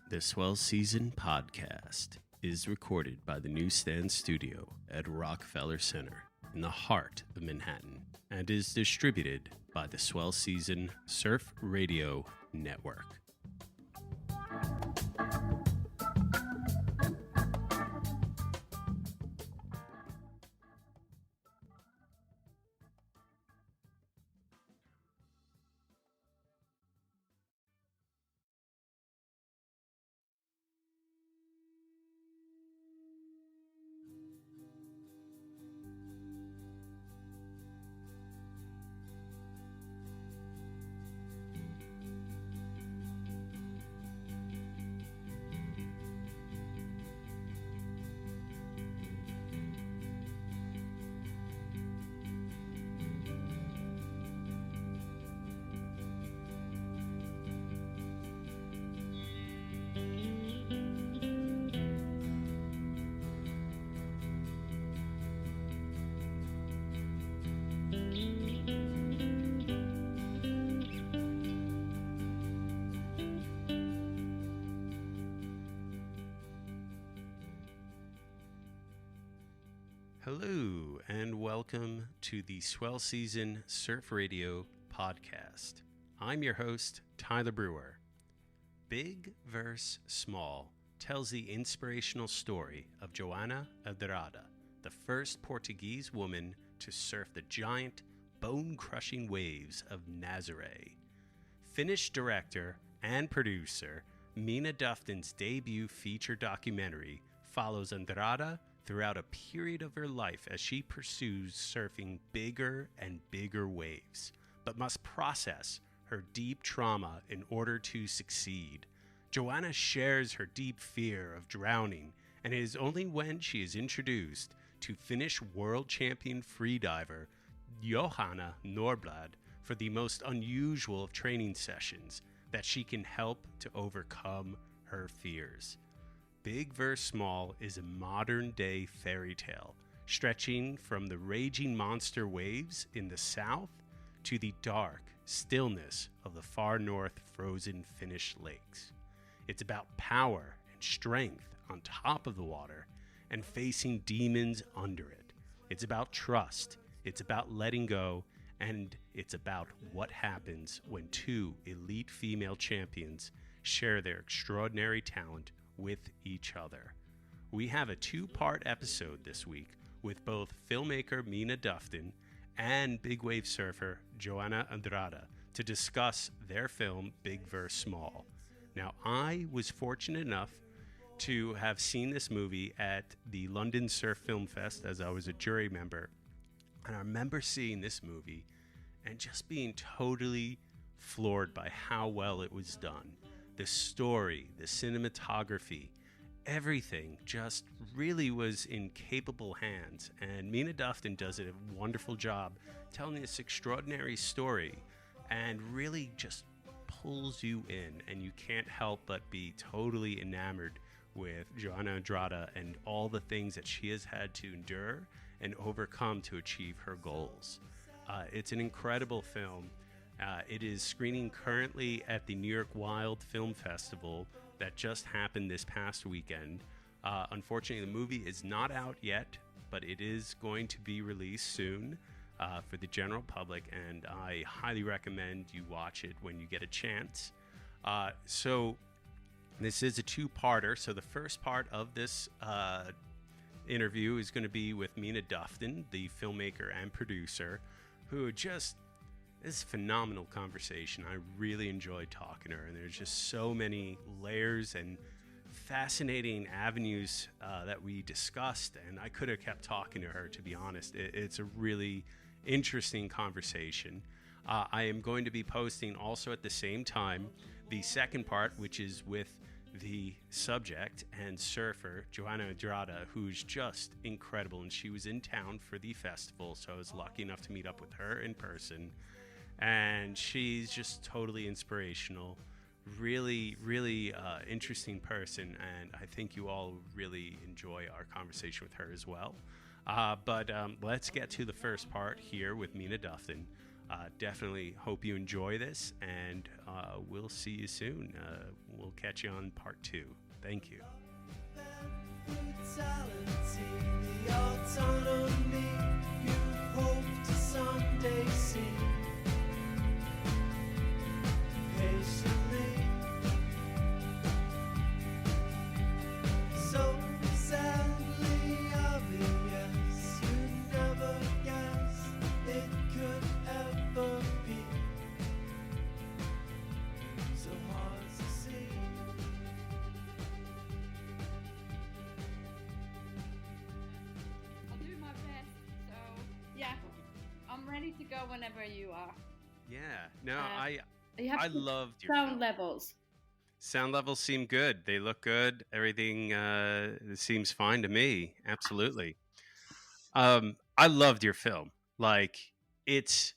The Swell Season podcast is recorded by the Newsstand Studio at Rockefeller Center in the heart of Manhattan and is distributed by the Swell Season Surf Radio Network. Hello, and welcome to the Swell Season Surf Radio podcast. I'm your host, Tyler Brewer. Big vs. Small tells the inspirational story of Joana Andrade, the first Portuguese woman to surf the giant, bone-crushing waves of Nazaré. Finnish director and producer Minna Dufton's debut feature documentary follows Andrade throughout a period of her life as she pursues surfing bigger and bigger waves, but must process her deep trauma in order to succeed. Joana shares her deep fear of drowning, and it is only when she is introduced to Finnish world champion freediver Johanna Nordblad for the most unusual of training sessions that she can help to overcome her fears. Big vs. Small is a modern-day fairy tale, stretching from the raging monster waves in the south to the dark stillness of the far north frozen Finnish lakes. It's about power and strength on top of the water and facing demons under it. It's about trust, it's about letting go, and it's about what happens when two elite female champions share their extraordinary talent with each other. We have a two-part episode this week with both filmmaker Minna Dufton and big wave surfer Joana Andrade to discuss their film Big vs. Small. Now, I was fortunate enough to have seen this movie at the London Surf Film Fest as I was a jury member, and I remember seeing this movie and just being totally floored by how well it was done. The story, the cinematography, everything just really was in capable hands. And Minna Dufton does a wonderful job telling this extraordinary story and really just pulls you in. And you can't help but be totally enamored with Joana Andrade and all the things that she has had to endure and overcome to achieve her goals. It's an incredible film. It is screening currently at the New York Wild Film Festival that just happened this past weekend. Unfortunately, the movie is not out yet, but it is going to be released soon for the general public, and I highly recommend you watch it when you get a chance. So this is a two-parter. So the first part of this interview is going to be with Minna Dufton, the filmmaker and producer, who just... This phenomenal conversation. I really enjoyed talking to her, and there's just so many layers and fascinating avenues that we discussed, and I could have kept talking to her, to be honest. It's a really interesting conversation. I am going to be posting also at the same time the second part, which is with the subject and surfer Joana Andrade, who's just incredible, and she was in town for the festival, so I was lucky enough to meet up with her in person. And she's just totally inspirational, really interesting person, and I think you all really enjoy our conversation with her as well. But let's get to the first part here with Minna Dufton. Definitely hope you enjoy this, and we'll see you soon. We'll catch you on part 2. Thank you. The autonomy you hope to someday see. Patiently, so sadly obvious, you never guessed it could ever be so hard to see. I'll do my best. So, yeah, I'm ready to go whenever you are. Yeah, no, You have I to loved your sound film. levels. Sound levels seem good. They look good. Everything seems fine to me. Absolutely. I loved your film. Like, it's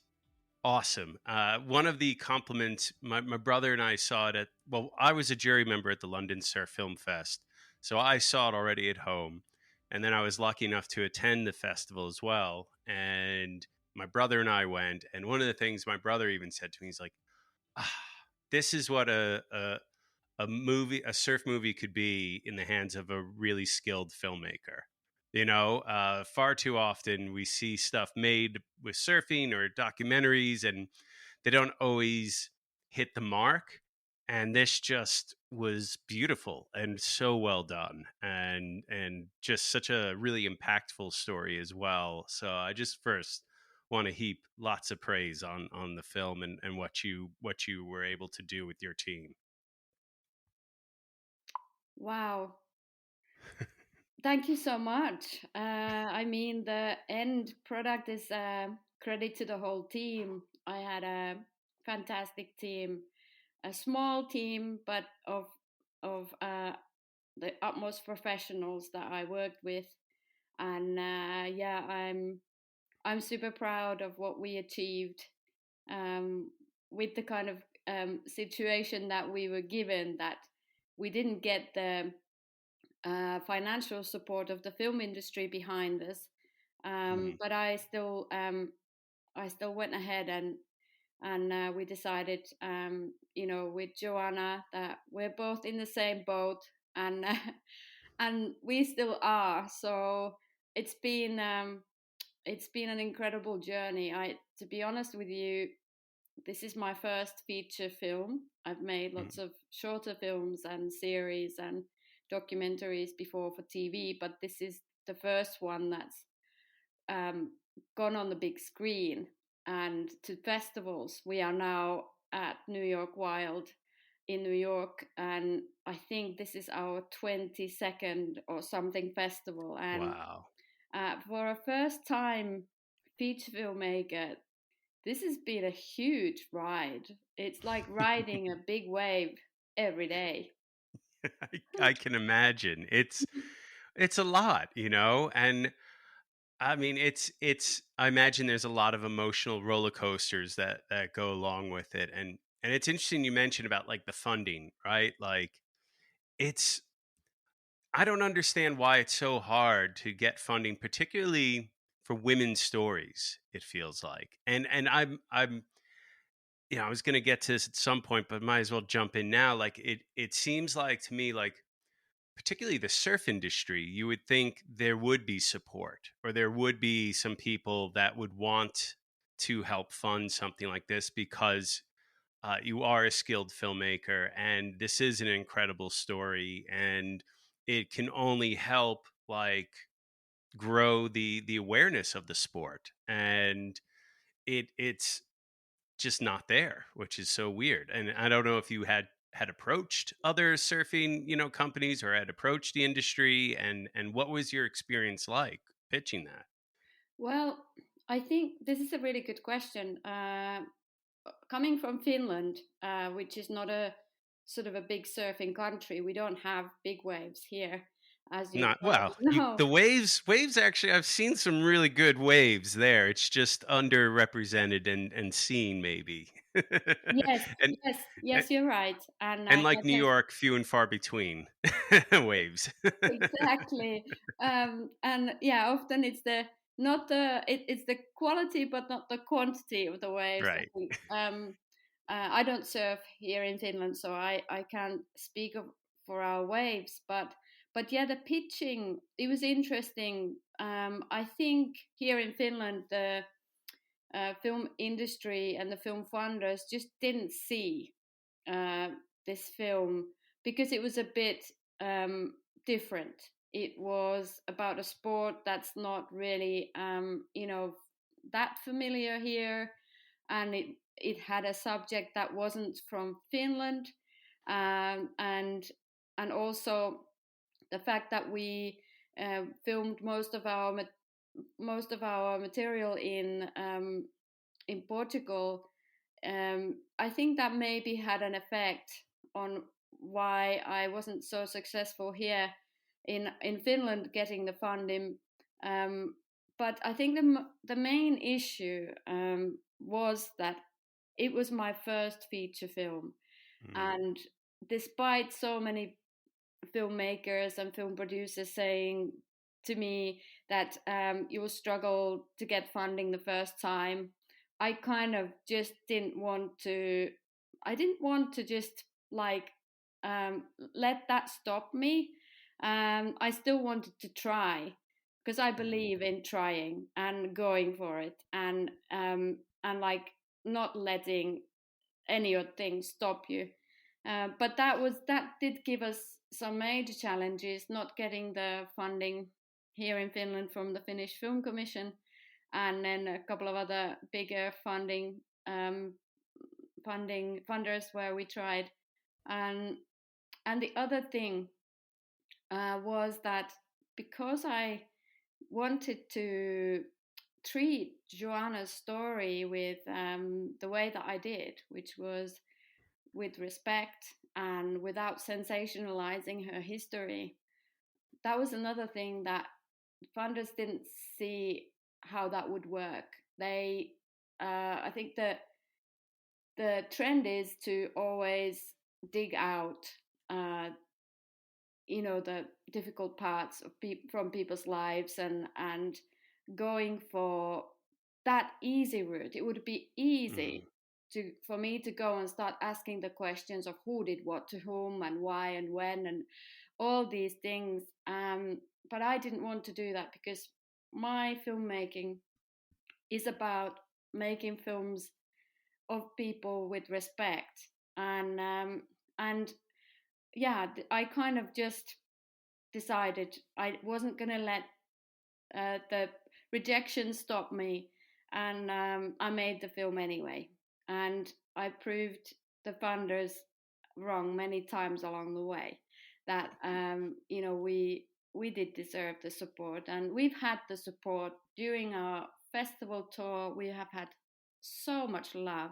awesome. One of the compliments, my brother and I saw it at, well, I was a jury member at the London Surf Film Fest. So I saw it already at home. And then I was lucky enough to attend the festival as well. And my brother and I went. And one of the things my brother even said to me, he's like, ah, this is what a surf movie could be in the hands of a really skilled filmmaker. Far too often we see stuff made with surfing or documentaries, and they don't always hit the mark. And this just was beautiful and so well done, and just such a really impactful story as well. So I just first want to heap lots of praise on the film, and what you were able to do with your team. Wow. Thank you so much. I mean, the end product is credit to the whole team. I had a fantastic team, a small team, but of the utmost professionals that I worked with, and yeah, I'm super proud of what we achieved um, with the kind of situation that we were given. That we didn't get the financial support of the film industry behind us, Mm. but I still went ahead and we decided, with Joanna that we're both in the same boat, and and we still are. So it's been it's been an incredible journey. To be honest with you, this is my first feature film. I've made lots Mm. of shorter films and series and documentaries before for TV, but this is the first one that's um, gone on the big screen and to festivals. We are now at New York Wild in New York, and I think this is our 22nd or something festival. And Wow. for a first time feature filmmaker, this has been a huge ride. It's like riding a big wave every day. I can imagine. It's a lot, and I mean it's I imagine there's a lot of emotional roller coasters that go along with it, and it's interesting you mentioned about like the funding, right? Like, it's I don't understand why it's so hard to get funding, particularly for women's stories, it feels like. And I'm I was going to get to this at some point, but might as well jump in now. Like, it seems like to me, like, particularly the surf industry, you would think there would be support, or there would be some people that would want to help fund something like this, because you are a skilled filmmaker and this is an incredible story, and it can only help, like, grow the awareness of the sport. And it's just not there, which is so weird. And I don't know if you had approached other surfing, companies, or had approached the industry, and what was your experience like pitching that? Well, I think this is a really good question. Coming from Finland, which is not a sort of a big surfing country, we don't have big waves here, as you Not well. probably know. The waves. Actually, I've seen some really good waves there. It's just underrepresented and seen, maybe, Yes, and yes, yes, you're right. And and I like can New say York, few and far between waves. exactly. And yeah, often it's not it's the quality but not the quantity of the waves. I Right. think I don't surf here in Finland, so I can't speak of, for our waves, but yeah, the pitching, it was interesting. I think here in Finland the film industry and the film funders just didn't see uh, this film because it was a bit different. It was about a sport that's not really, that familiar here, and it had a subject that wasn't from Finland, and also the fact that we filmed most of our material in Portugal. I think that maybe had an effect on why I wasn't so successful here in Finland getting the funding. Um, but I think the main issue was that it was my first feature film, Mm. and despite so many filmmakers and film producers saying to me that you will struggle to get funding the first time, I kind of just didn't want to. I didn't want to just like let that stop me. I still wanted to try because I Mm. believe in trying and going for it, and like not letting any other thing stop you. But that did give us some major challenges, not getting the funding here in Finland from the Finnish Film Commission, and then a couple of other bigger funders where we tried. And and the other thing was that because I wanted to treat Joanna's story with the way that I did, which was with respect and without sensationalizing her history. That was another thing that funders didn't see how that would work. I think that the trend is to always dig out, uh, the difficult parts of from people's lives, and going for that easy route. It would be Mm. easy for me to go and start asking the questions of who did what to whom and why and when and all these things. But I didn't want to do that because my filmmaking is about making films of people with respect, and yeah, I kind of just decided I wasn't going to let the rejection stopped me, and I made the film anyway. And I proved the funders wrong many times along the way. That we did deserve the support, and we've had the support during our festival tour. We have had so much love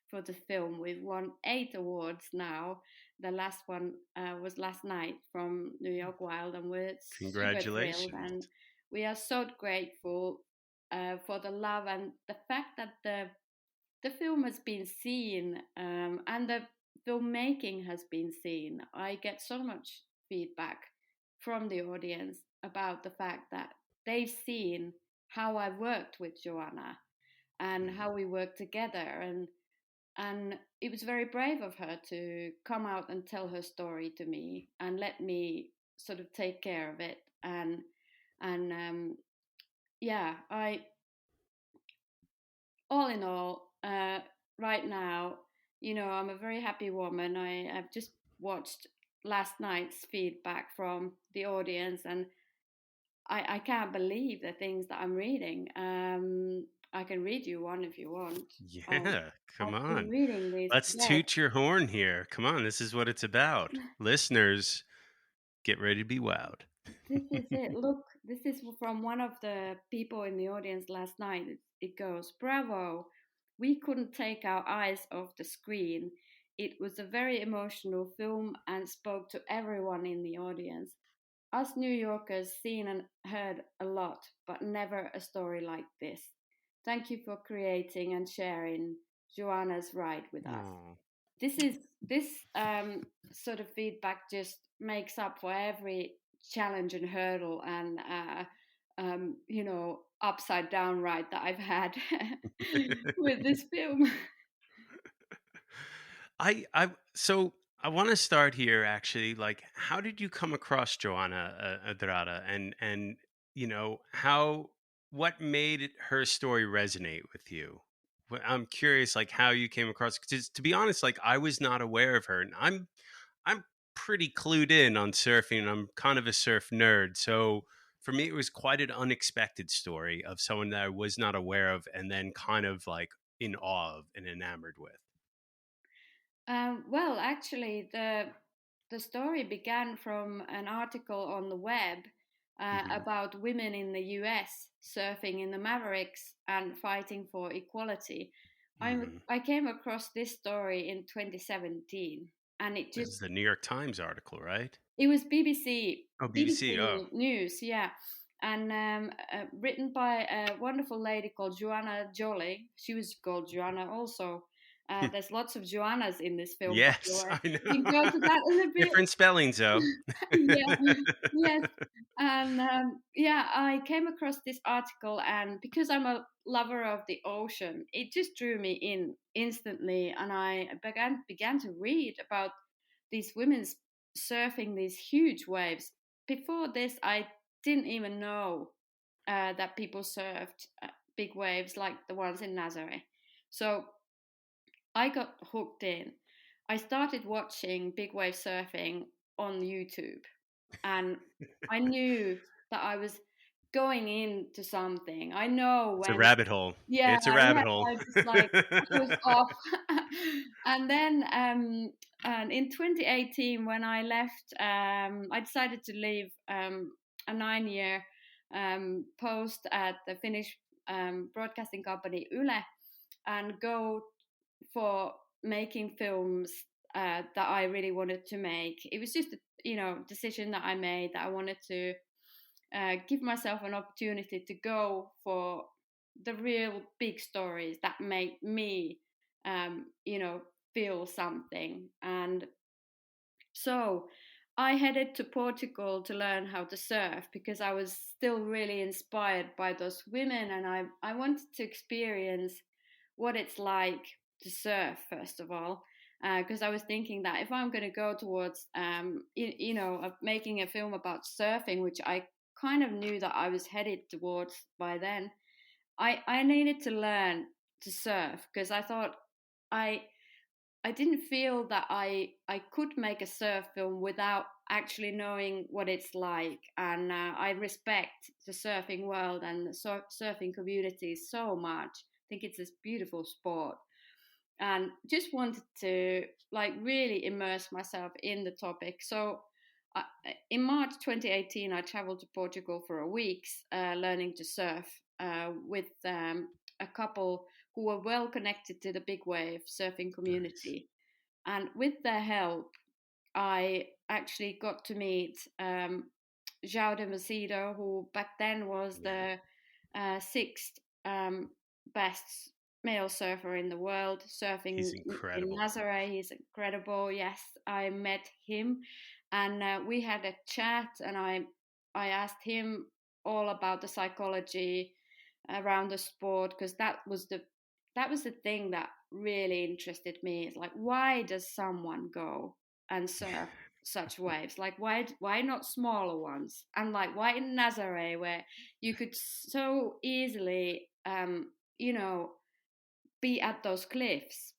for the film. We've won 8 awards now. The last one was last night from New York Wild, and we're super thrilled. Congratulations. And we are so grateful for the love and the fact that the film has been seen, and the filmmaking has been seen. I get so much feedback from the audience about the fact that they've seen how I worked with Joanna and Mm. how we worked together, and it was very brave of her to come out and tell her story to me and let me sort of take care of it. And yeah, I all in all, right now, I'm a very happy woman. I've just watched last night's feedback from the audience, and I can't believe the things that I'm reading. I can read you one if you want. Yeah, come I've been on. reading this. Let's Yes, toot your horn here. Come on, this is what it's about. Listeners, get ready to be wowed. this is it. Look, this is from one of the people in the audience last night. It goes, "Bravo! We couldn't take our eyes off the screen. It was a very emotional film and spoke to everyone in the audience. Us New Yorkers seen and heard a lot, but never a story like this. Thank you for creating and sharing Joanna's ride with us." Oh, This sort of feedback just makes up for every challenge and hurdle, and upside down ride that I've had with this film. So I want to start here actually. Like, how did you come across Joana Andrade, and how what made her story resonate with you? I'm curious, like how you came across. Because to be honest, like I was not aware of her, and I'm pretty clued in on surfing. I'm kind of a surf nerd, so for me, it was quite an unexpected story of someone that I was not aware of, and then kind of like in awe of and enamored with. Well, actually, the story began from an article on the web Hmm. about women in the U.S. surfing in the Mavericks and fighting for equality. Hmm. I came across this story in 2017, and This is the New York Times article, right? it was BBC Oh, BBC. Oh, BBC News, yeah, and written by a wonderful lady called Joanna Jolie. She was called Joanna also. There's lots of Joannas in this film, by the yes, way. I We can go to know. that in a bit. Different spellings, though. Yeah, yes, and yeah, I came across this article, and because I'm a lover of the ocean, it just drew me in instantly, and I began to read about these women surfing these huge waves. Before this, I didn't even know that people surfed big waves like the ones in Nazaré. So I got hooked in. I started watching big wave surfing on YouTube, and I knew that I was going into something. I know It's a when, rabbit hole. yeah, It's a yeah, rabbit hole. I was like, I was off. And then and in 2018, when I left, I decided to leave a 9 year post at the Finnish broadcasting company Yle and go for making films that I really wanted to make. It was just a decision that I made that I wanted to give myself an opportunity to go for the real big stories that make me feel something. And so I headed to Portugal to learn how to surf because I was still really inspired by those women, and I wanted to experience what it's like to surf first of all, because I was thinking that if I'm going to go towards making a film about surfing, which I kind of knew that I was headed towards by then, I needed to learn to surf because I thought I I didn't feel that I could make a surf film without actually knowing what it's like. And I respect the surfing world and the surfing community so much. I think it's this beautiful sport, and just wanted to like really immerse myself in the topic. So uh, in March 2018, I traveled to Portugal for a week, learning to surf with a couple who were well connected to the big wave surfing Nice. community. And with their help, I actually got to meet João de Macedo, who back then was Yeah, the sixth best male surfer in the world, surfing he's in incredible. Nazaré. He's incredible. Yes, I met him, and we had a chat, and I asked him all about the psychology around the sport because that was the thing that really interested me. It's like, why does someone go and surf such waves? Like, why not smaller ones? And like, why in Nazaré, where you could so easily, you know, be at those cliffs,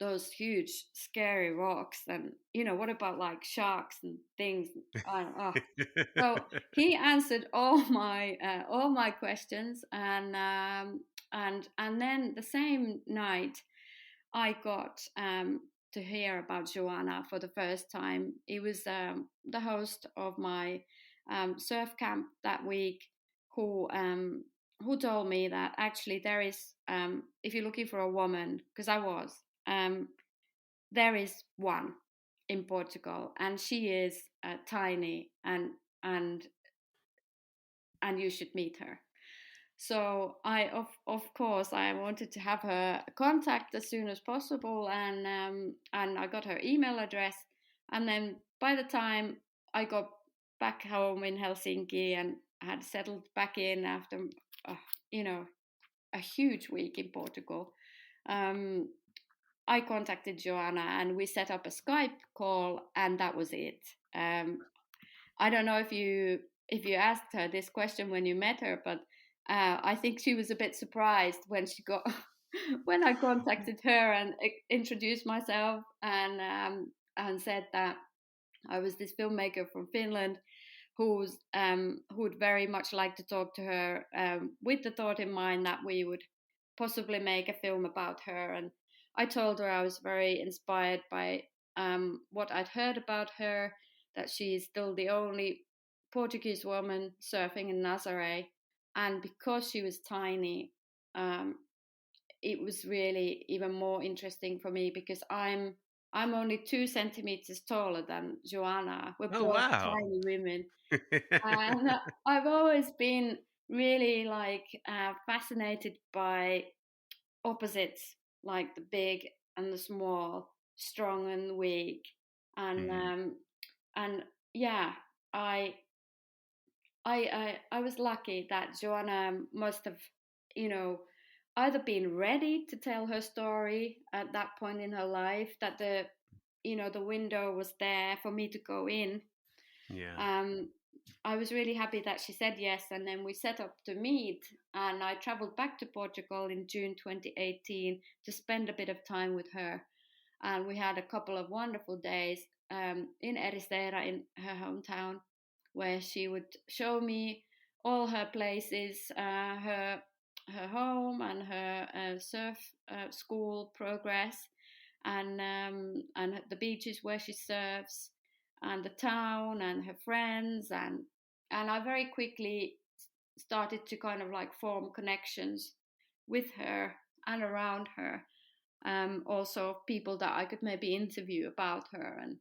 those huge, scary rocks, and what about like sharks and things? So he answered all my questions, and then the same night I got to hear about Joanna for the first time. He was the host of my surf camp that week, who um, who told me that actually there is, if you're looking for a woman, because I was, um, there is one in Portugal, and she is tiny, and and you should meet her. So of course I wanted to have her contact as soon as possible, and I got her email address, and then by the time I got back home in Helsinki and had settled back in after uh, you know, a huge week in Portugal, um, I contacted Joanna and we set up a Skype call, and that was it. I don't know if you asked her this question when you met her, but I think she was a bit surprised when she got when I contacted her and introduced myself and said that I was this filmmaker from Finland who'd very much like to talk to her with the thought in mind that we would possibly make a film about her. And I told her I was very inspired by what I'd heard about her, that she is still the only Portuguese woman surfing in Nazaré. And because she was tiny, um, it was really even more interesting for me because I'm only 2 centimeters taller than Joanna. We're Oh, both wow. tiny women, and I've always been really like fascinated by opposites, like the big and the small, strong and weak, and Mhm. um, and yeah, I I was lucky that Joanna must have, you know, either been ready to tell her story at that point in her life, that the window was there for me to go in. Yeah. um, I was really happy that she said yes, and then we set up to meet. And I traveled back to Portugal in June 2018 to spend a bit of time with her, and we had a couple of wonderful days in Ericeira, in her hometown, where she would show me all her places, her home and her surf school progress, and the beaches where she surfs, and the town and her friends, and I very quickly started to kind of like form connections with her and around her. Also people that I could maybe interview about her, and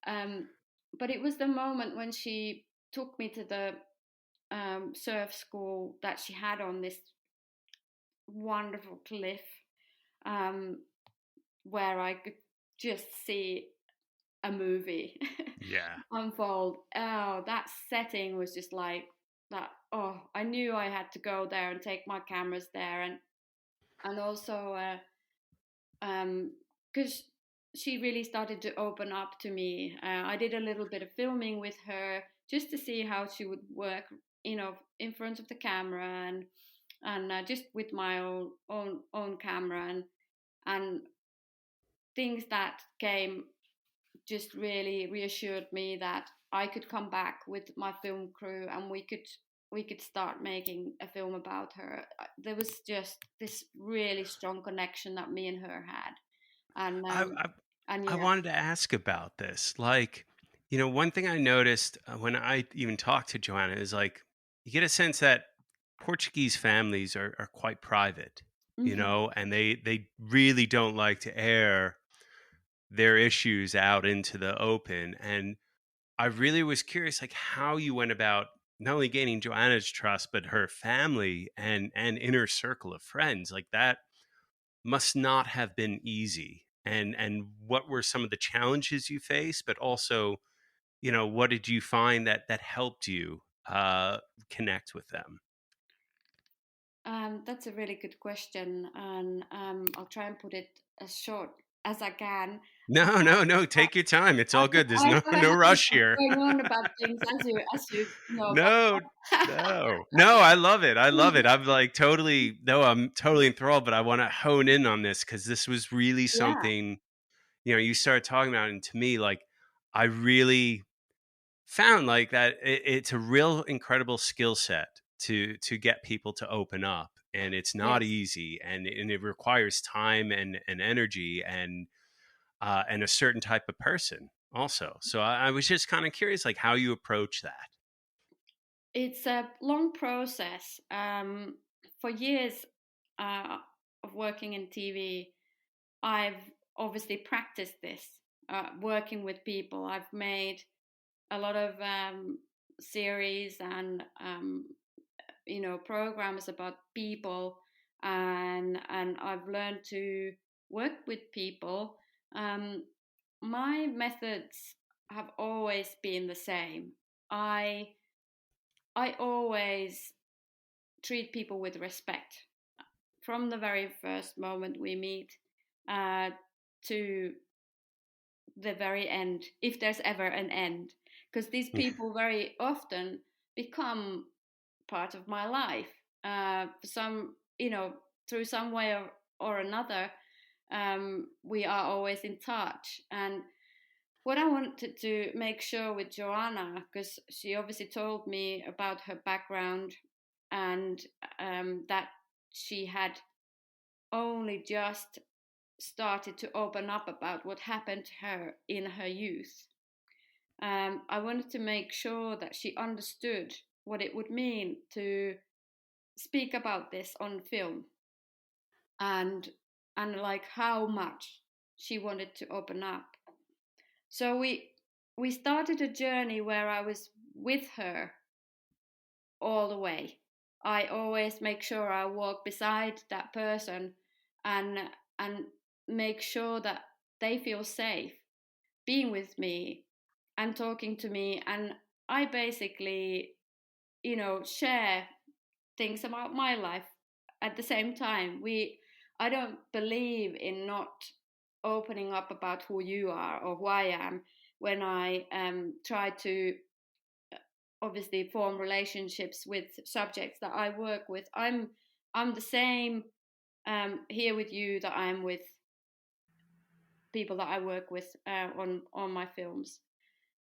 um, but it was the moment when she took me to the surf school that she had on this wonderful cliff, um, where I could just see a movie Yeah. unfold. Oh, that setting was just like that. Oh, I knew I had to go there and take my cameras there, and also because she really started to open up to me. I did a little bit of filming with her just to see how she would work, in front of the camera, and just with my own camera, and things that came just really reassured me that I could come back with my film crew and we could start making a film about her. There was just this really strong connection that me and her had, and I, um, I and I yeah, wanted to ask about this. Like, one thing I noticed when I even talked to Joanna is like, you get a sense that Portuguese families are quite private, hmm and they really don't like to air their issues out into the open. And I really was curious, like, how you went about not only gaining Joanna's trust, but her family and inner circle of friends. Like that must not have been easy. And what were some of the challenges you faced, but also, what did you find that helped you connect with them? that's a really good question, and I'll try and put it as short as I can. No, no, no. Take your time. It's all good. There's I no got a no habit rush of here. going on about things as you know, No, but no, no. I love it. I love it. I'm like totally no. I'm totally enthralled. But I want to hone in on this because this was really yeah, something you started talking about, and to me, like, I really found like that it's a real incredible skill set to get people to open up, and it's not yes. easy, and it requires time and energy and a certain type of person also. So I was just kind of curious, like, how you approach that. It's a long process. For years uh, of working in TV, I've obviously practiced this, working with people. I've made a lot of series and programs about people, and I've learned to work with people. Um, my methods have always been the same. I I always treat people with respect from the very first moment we meet to the very end, if there's ever an end, because these people very often become part of my life, some, through some way or another. We are always in touch. And what I wanted to make sure with Joanna, because she obviously told me about her background, and that she had only just started to open up about what happened to her in her youth. I wanted to make sure that she understood what it would mean to speak about this on film, and like how much she wanted to open up. So we started a journey where I was with her all the way. I always make sure I walk beside that person, and make sure that they feel safe being with me and talking to me. And I basically, share things about my life at the same time. I don't believe in not opening up about who you are or who I am when I try to obviously form relationships with subjects that I work with. I'm the same here with you that I'm with people that I work with on my films.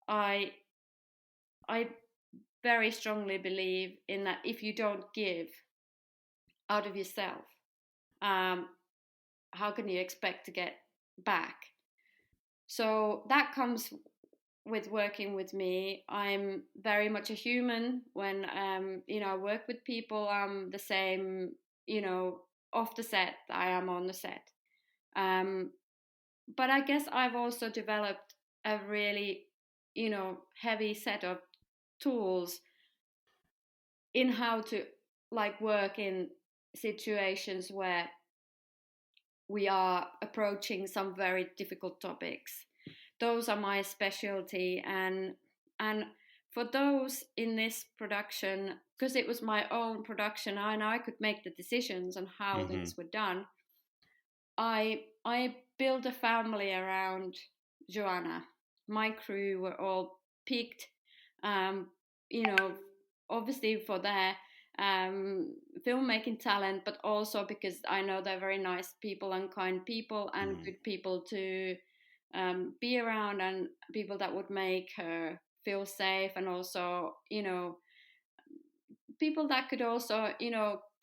I I very strongly believe in that if you don't give out of yourself, how can you expect to get back? So that comes with working with me. I'm very much a human. When I work with people, I'm the same, off the set I am on the set. But I guess I've also developed a really, heavy set of tools in how to like work in situations where we are approaching some very difficult topics. Those are my specialty. And for those in this production, because it was my own production and I could make the decisions on how things were done, I built a family around Joanna. My crew were all picked, obviously for their filmmaking talent, but also because I know they're very nice people and kind people and good people to be around, and people that would make her feel safe, and also, people that could also,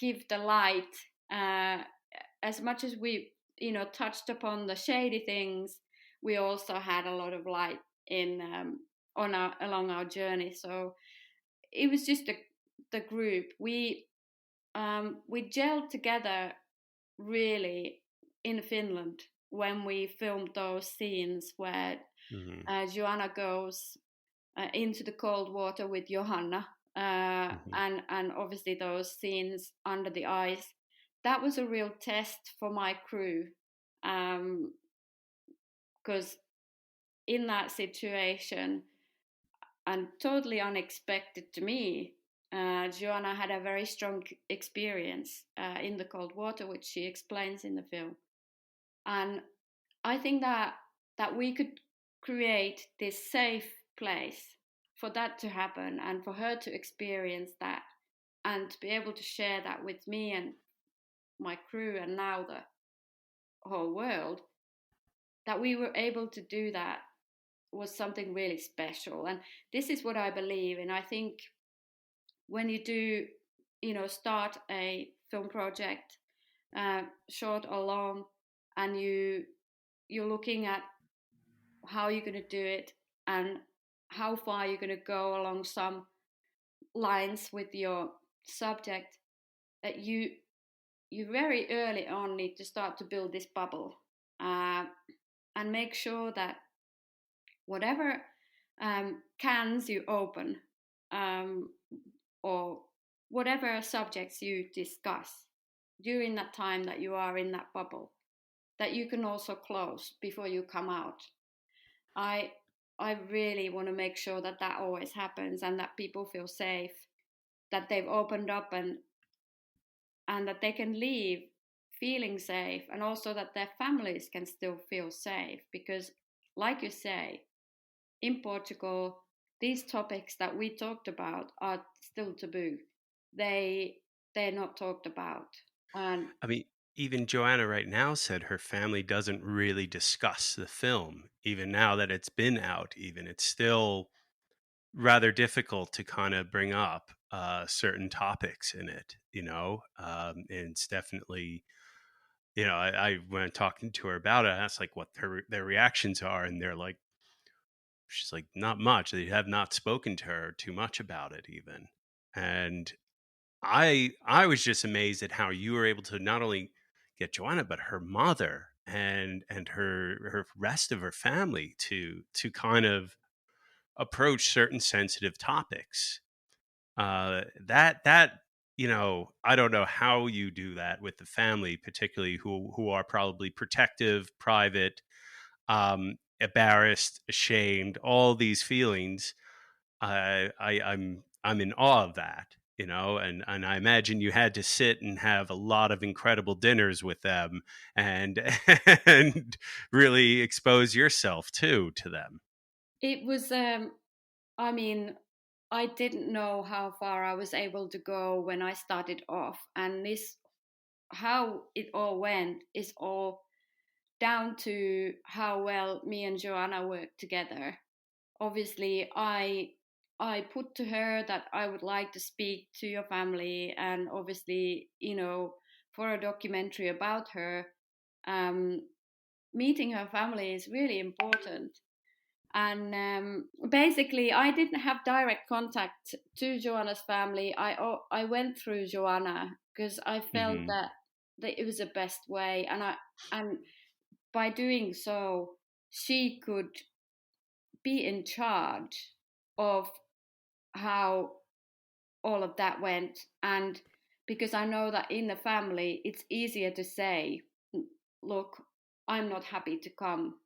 give the light. As much as we, touched upon the shady things, we also had a lot of light in along our journey. So it was just the group. We gelled together really in Finland when we filmed those scenes where Joanna goes into the cold water with Johanna, and obviously those scenes under the ice. That was a real test for my crew, because in that situation, and totally unexpected to me, Joanna had a very strong experience in the cold water, which she explains in the film. And I think that we could create this safe place for that to happen, and for her to experience that, and to be able to share that with me and my crew, and now the whole world. That we were able to do that was something really special. And this is what I believe in. I think when you do, start a film project, short or long, and you're looking at how you're going to do it and how far you're going to go along some lines with your subject, that you very early on need to start to build this bubble, and make sure that whatever cans you open, or whatever subjects you discuss during that time that you are in that bubble, that you can also close before you come out. I really want to make sure that always happens, and that people feel safe, that they've opened up, and and that they can leave feeling safe, and also that their families can still feel safe. Because, like you say, in Portugal, these topics that we talked about are still taboo. They they're not talked about. And I mean, even Joanna right now said her family doesn't really discuss the film, even now that it's been out. Even it's still rather difficult to kind of bring up certain topics in it. And it's definitely, I when talking to her about it, I asked like what their reactions are, and they're like, she's like, not much. They have not spoken to her too much about it, even. And I was just amazed at how you were able to not only get Joanna, but her mother and her rest of her family to kind of approach certain sensitive topics. That I don't know how you do that with the family, particularly who are probably protective, private, embarrassed, ashamed, all these feelings. I'm in awe of that, and I imagine you had to sit and have a lot of incredible dinners with them and and really expose yourself too to them. it was, I mean, I didn't know how far I was able to go when I started off, and this, how it all went, is all down to how well me and Joanna worked together. Obviously, I put to her that I would like to speak to your family, and obviously, for a documentary about her, um, meeting her family is really important. And basically, I didn't have direct contact to Joanna's family. I went through Joanna because I felt Hmm. that it was the best way, and by doing so, she could be in charge of how all of that went. And because I know that in the family, it's easier to say, look, I'm not happy to come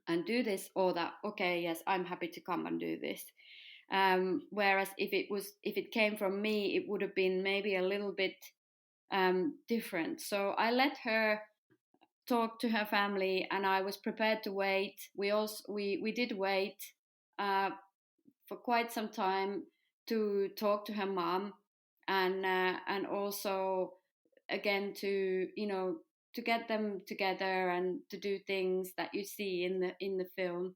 and do this, or that, okay, yes, I'm happy to come and do this. Whereas if it came from me, it would have been maybe a little bit different. So I let her talk to her family, and I was prepared to wait. We did wait uh, for quite some time to talk to her mom, and also again to to get them together and to do things that you see in the film.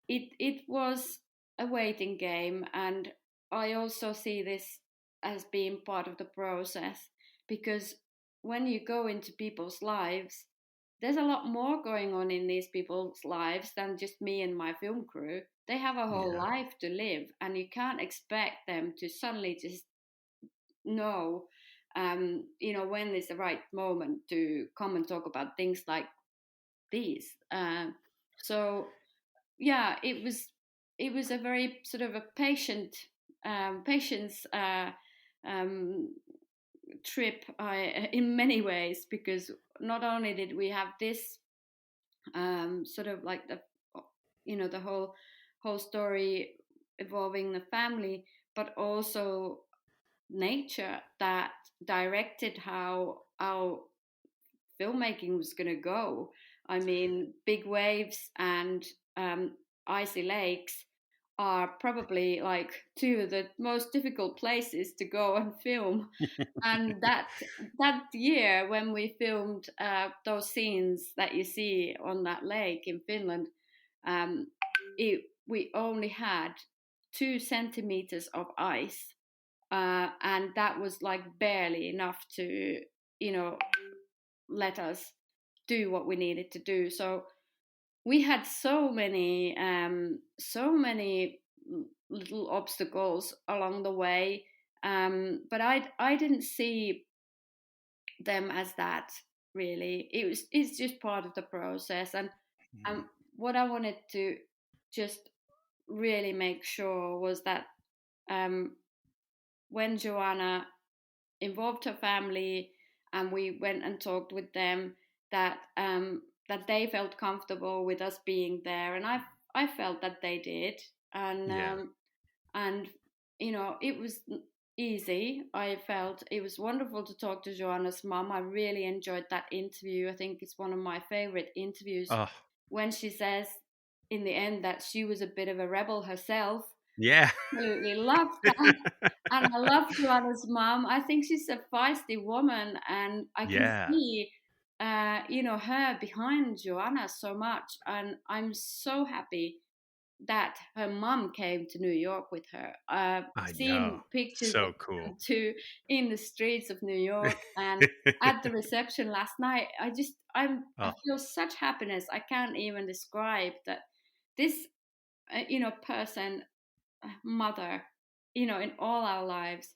It was a waiting game, and I also see this as being part of the process, because when you go into people's lives, there's a lot more going on in these people's lives than just me and my film crew. They have a whole Yeah. life to live, and you can't expect them to suddenly just know, when is the right moment to come and talk about things like these. So yeah, it was a very sort of a patience um, trip, in many ways, because not only did we have this sort of like the whole story involving the family, but also nature that directed how our filmmaking was going to go. I mean, big waves and um, icy lakes are probably like two of the most difficult places to go and film. And that year when we filmed those scenes that you see on that lake in Finland, um, we only had 2 centimeters of ice, and that was like barely enough to you know let us do what we needed to do. So we had so many little obstacles along the way, but I didn't see them as that, really. It's just part of the process. And Mhm. what I wanted to just really make sure was that um, when Joanna involved her family and we went and talked with them, that they felt comfortable with us being there, and I felt that they did. and Yeah. um, and it was easy. I felt it was wonderful to talk to Joanna's mom. I really enjoyed that interview. I think it's one of my favorite interviews Oh, when she says in the end that she was a bit of a rebel herself. yeah. Absolutely love that. And I love Joanna's mom. I think she's a feisty woman, and I can Yeah. see, her behind Joanna so much. And I'm so happy that her mom came to New York with her. I've I know. seen pictures of So cool. them two in the streets of New York, and at the reception last night. I Oh, feel such happiness. I can't even describe that. This, person, mother, in all our lives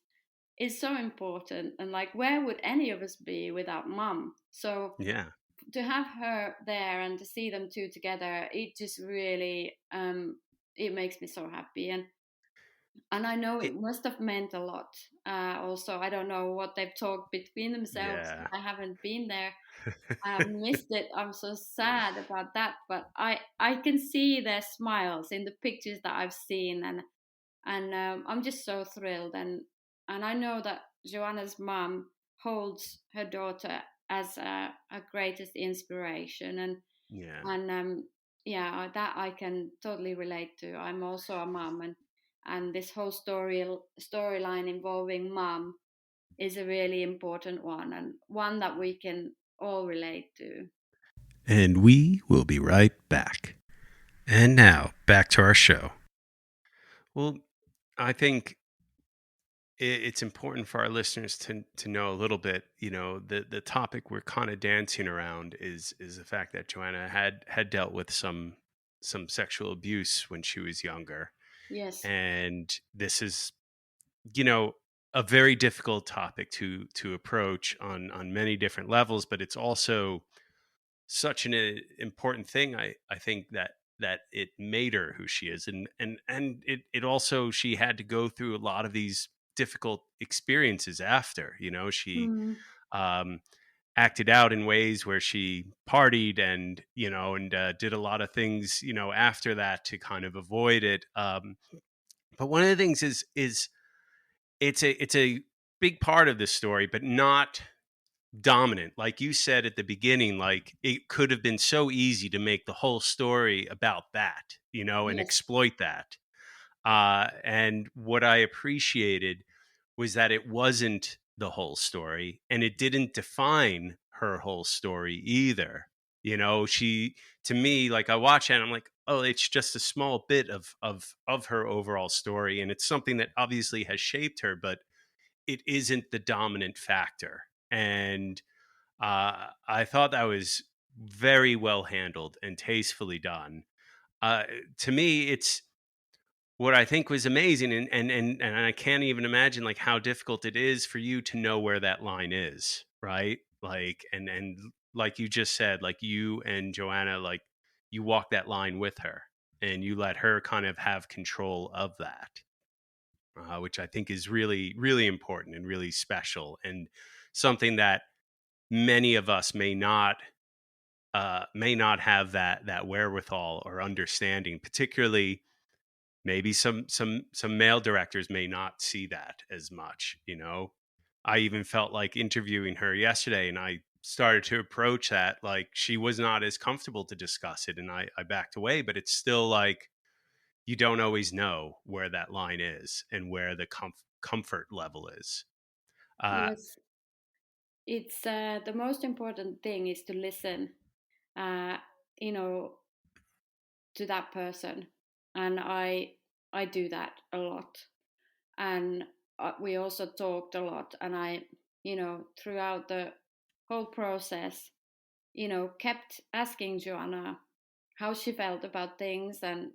is so important. And like, where would any of us be without mom? So yeah. to have her there and to see them two together, it just really, it makes me so happy. And I know It, it must have meant a lot. Also, I don't know what they've talked between themselves. yeah. I haven't been there. I have missed it. I'm so sad about that. But I can see their smiles in the pictures that I've seen, and I'm just so thrilled. And I know that Joanna's mom holds her daughter as her greatest inspiration, Yeah. and yeah, that I can totally relate to. I'm also a mom, and this whole storyline involving mom is a really important one, and one that we can all relate to. And we will be right back. And now, back to our show. Well, I think it's important for our listeners to know a little bit. The topic we're kind of dancing around is the fact that Joanna had dealt with some sexual abuse when she was younger, Yes. and this is you know a very difficult topic to approach on many different levels, but it's also such an important thing. I think that it made her who she is, and it also, she had to go through a lot of these difficult experiences after. She Mm. um acted out in ways where she partied and did a lot of things after that to kind of avoid it. But one of the things is it's a big part of this story, but not dominant. Like you said at the beginning, like it could have been so easy to make the whole story about that, and Yes. exploit that. And what I appreciated was that it wasn't the whole story, and it didn't define her whole story either. She, to me, like I watch it and I'm like, oh, it's just a small bit of her overall story, and it's something that obviously has shaped her, but it isn't the dominant factor. And I thought that was very well handled and tastefully done. Uh, to me, it's what I think was amazing, and I can't even imagine like how difficult it is for you to know where that line is, right? Like, and like you just said, like you and Joanna, like you walk that line with her, and you let her kind of have control of that, which I think is really, really important and really special, and something that many of us may not have that wherewithal or understanding. Particularly, maybe some male directors may not see that as much. I even felt like interviewing her yesterday, and I started to approach that like she was not as comfortable to discuss it, and I backed away. But it's still like you don't always know where that line is and where the comfort level is. uh, Yes. It's the most important thing is to listen, uh, you know, to that person, and I do that a lot. And we also talked a lot, and I, throughout the whole process, kept asking Joanna how she felt about things, and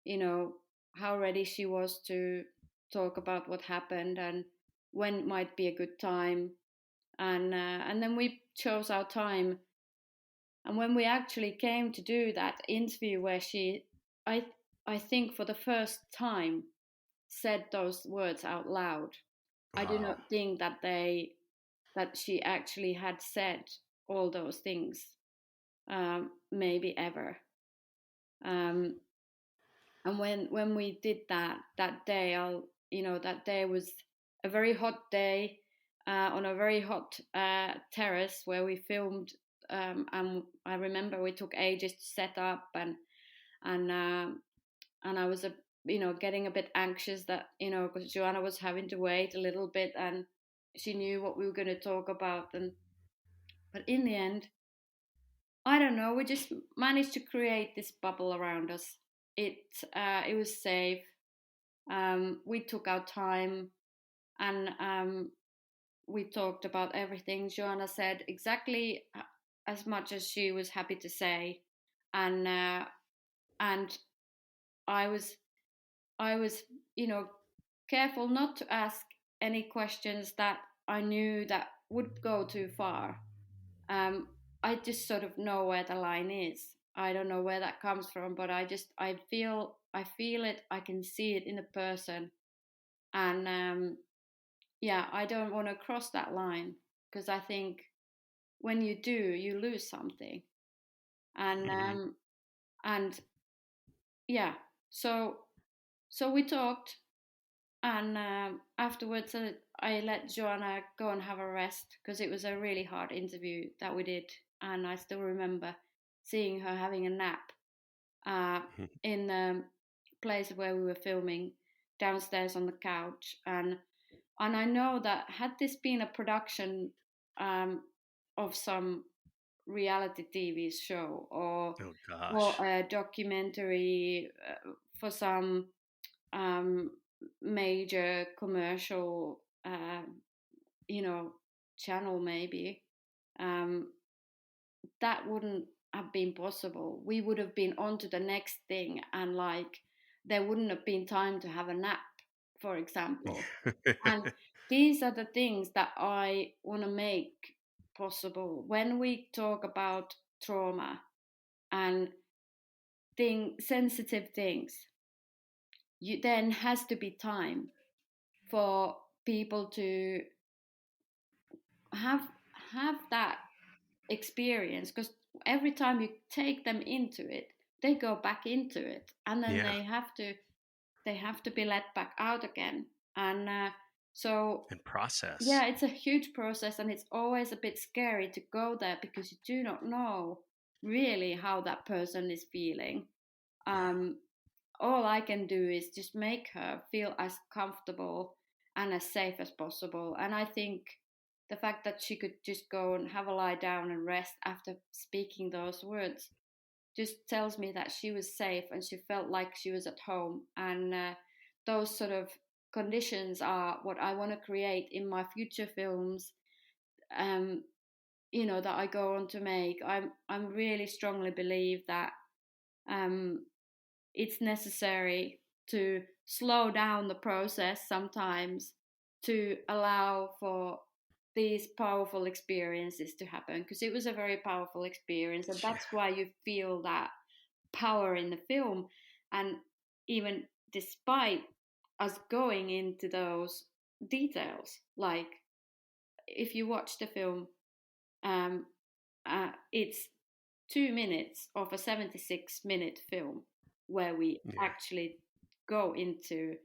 you know how ready she was to talk about what happened, and when might be a good time. And then we chose our time, and when we actually came to do that interview where i I think for the first time said those words out loud. I do oh, not think that she actually had said all those things, maybe ever. Um, and when we did that day, that day was a very hot day on a very hot terrace where we filmed. And I remember we took ages to set up, and and I was getting a bit anxious that because Joanna was having to wait a little bit, and she knew what we were going to talk about. And but in the end, I don't know, we just managed to create this bubble around us. It was safe. We took our time, and we talked about everything. Joanna said exactly as much as she was happy to say, and and I was I was careful not to ask any questions that I knew that would go too far. Um, I just sort of know where the line is. I don't know where that comes from, but I feel it. I can see it in a person, and yeah, I don't want to cross that line because I think when you do, you lose something, and Hmm. and yeah, so we talked, and afterwards I let Joanna go and have a rest because it was a really hard interview that we did, and I still remember seeing her having a nap uh, in the place where we were filming downstairs on the couch, and I know that had this been a production um, of some reality TV show Oh or gosh. a documentary for some um, major commercial, you know, channel maybe, um, that wouldn't have been possible. We would have been on to the next thing, and like there wouldn't have been time to have a nap, for example. And these are the things that I want to make possible when we talk about trauma and sensitive things. You then has to be time for people to have have that experience, because every time you take them into it, they go back into it, and then Yeah. they have to be let back out again. And so And process. yeah, it's a huge process, and it's always a bit scary to go there because you do not know really how that person is feeling. Yeah. um, all I can do is just make her feel as comfortable and as safe as possible. And I think the fact that she could just go and have a lie down and rest after speaking those words just tells me that she was safe and she felt like she was at home. And those sort of conditions are what I want to create in my future films. Um, that I go on to make. I'm really strongly believe that um, it's necessary to slow down the process sometimes to allow for these powerful experiences to happen, because it was a very powerful experience, and Yeah. that's why you feel that power in the film. And even despite us going into those details, like if you watch the film, um, it's 2 minutes of a 76-minute film where we Yeah. actually go into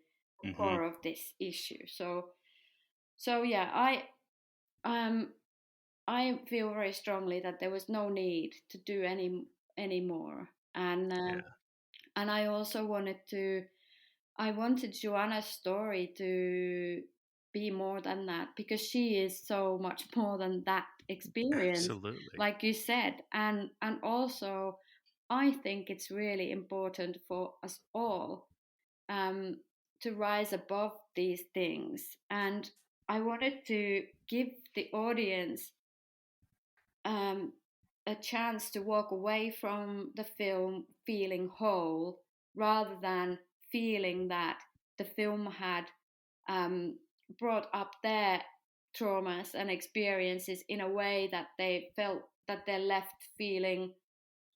the Hmm. core of this issue. So yeah, um I feel very strongly that there was no need to do any more, and Yeah. I also wanted Joanna's story to be more than that, because she is so much more than that experience, Absolutely. like you said. And also I think it's really important for us all um, to rise above these things. And I wanted to give the audience um, a chance to walk away from the film feeling whole, rather than feeling that the film had um, brought up their traumas and experiences in a way that they felt that they're left feeling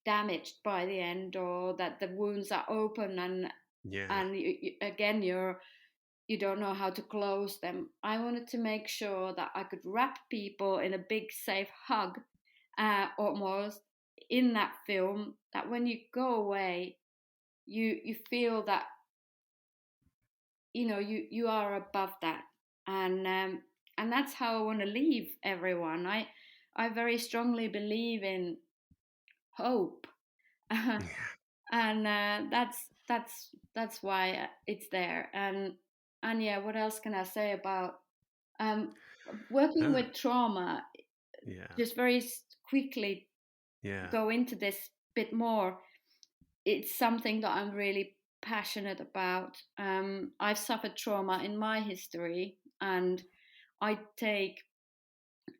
damaged by the end, or that the wounds are open, Yeah. and again you don't know how to close them. I wanted to make sure that I could wrap people in a big safe hug, almost, in that film, that when you go away, you feel that you are above that. And that's how I want to leave everyone. I very strongly believe in hope, Yeah. and that's why it's there. And yeah, what else can I say about um, working Oh, with trauma? yeah. Just very quickly Yeah. go into this bit more. It's something that I'm really passionate about. I've suffered trauma in my history, and I take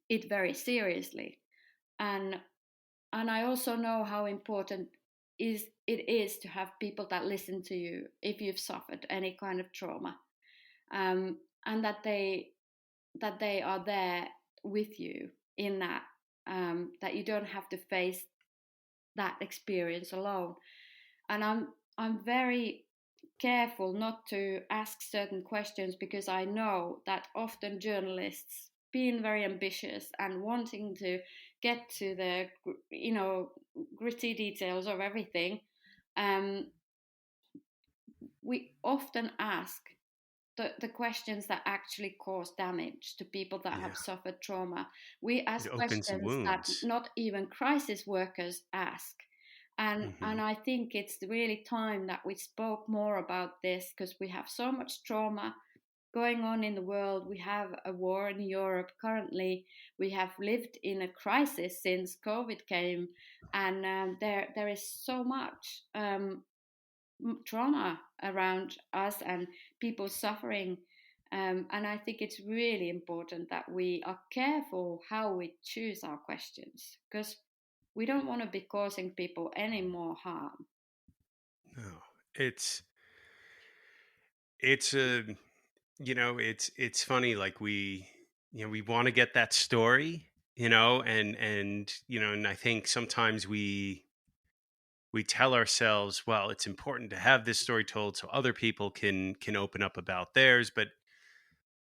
it very seriously. And I also know how important it is to have people that listen to you if you've suffered any kind of trauma, um, and that they are there with you in that, that you don't have to face that experience alone. And I'm very careful not to ask certain questions, because I know that often journalists, being very ambitious and wanting to get to the gritty details of everything, um, we often ask the questions that actually cause damage to people that have Yeah. suffered trauma. We It ask opens questions that wounds. not even crisis workers ask. Hmm. And I think it's really time that we spoke more about this, because we have so much trauma going on in the world. We have a war in Europe currently. We have lived in a crisis since COVID came, and there is so much trauma around us and people suffering. And I think it's really important that we are careful how we choose our questions, because we don't want to be causing people any more harm. No, it's it's a it's funny. Like we want to get that story, and I think sometimes we tell ourselves, well, it's important to have this story told so other people can open up about theirs. But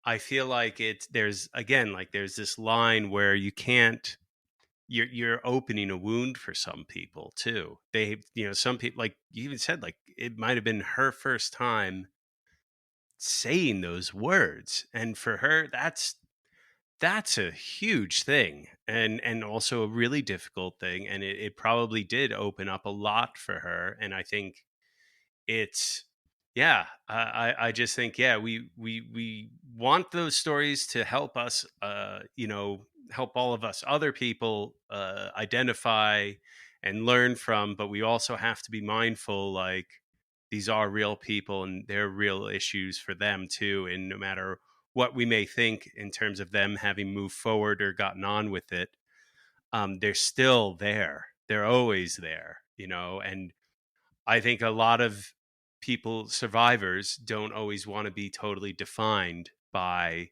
I feel like there's again, like there's this line where you can't you're opening a wound for some people too. Some people, like you even said, like it might have been her first time saying those words, and for her that's a huge thing, and also a really difficult thing, and it probably did open up a lot for her. And I think it's yeah, I just think, yeah, we want those stories to help us, help all of us other people identify and learn from, but we also have to be mindful, like these are real people and they're real issues for them too, and no matter what we may think in terms of them having moved forward or gotten on with it, they're still there, they're always there, and I think a lot of people, survivors, don't always want to be totally defined by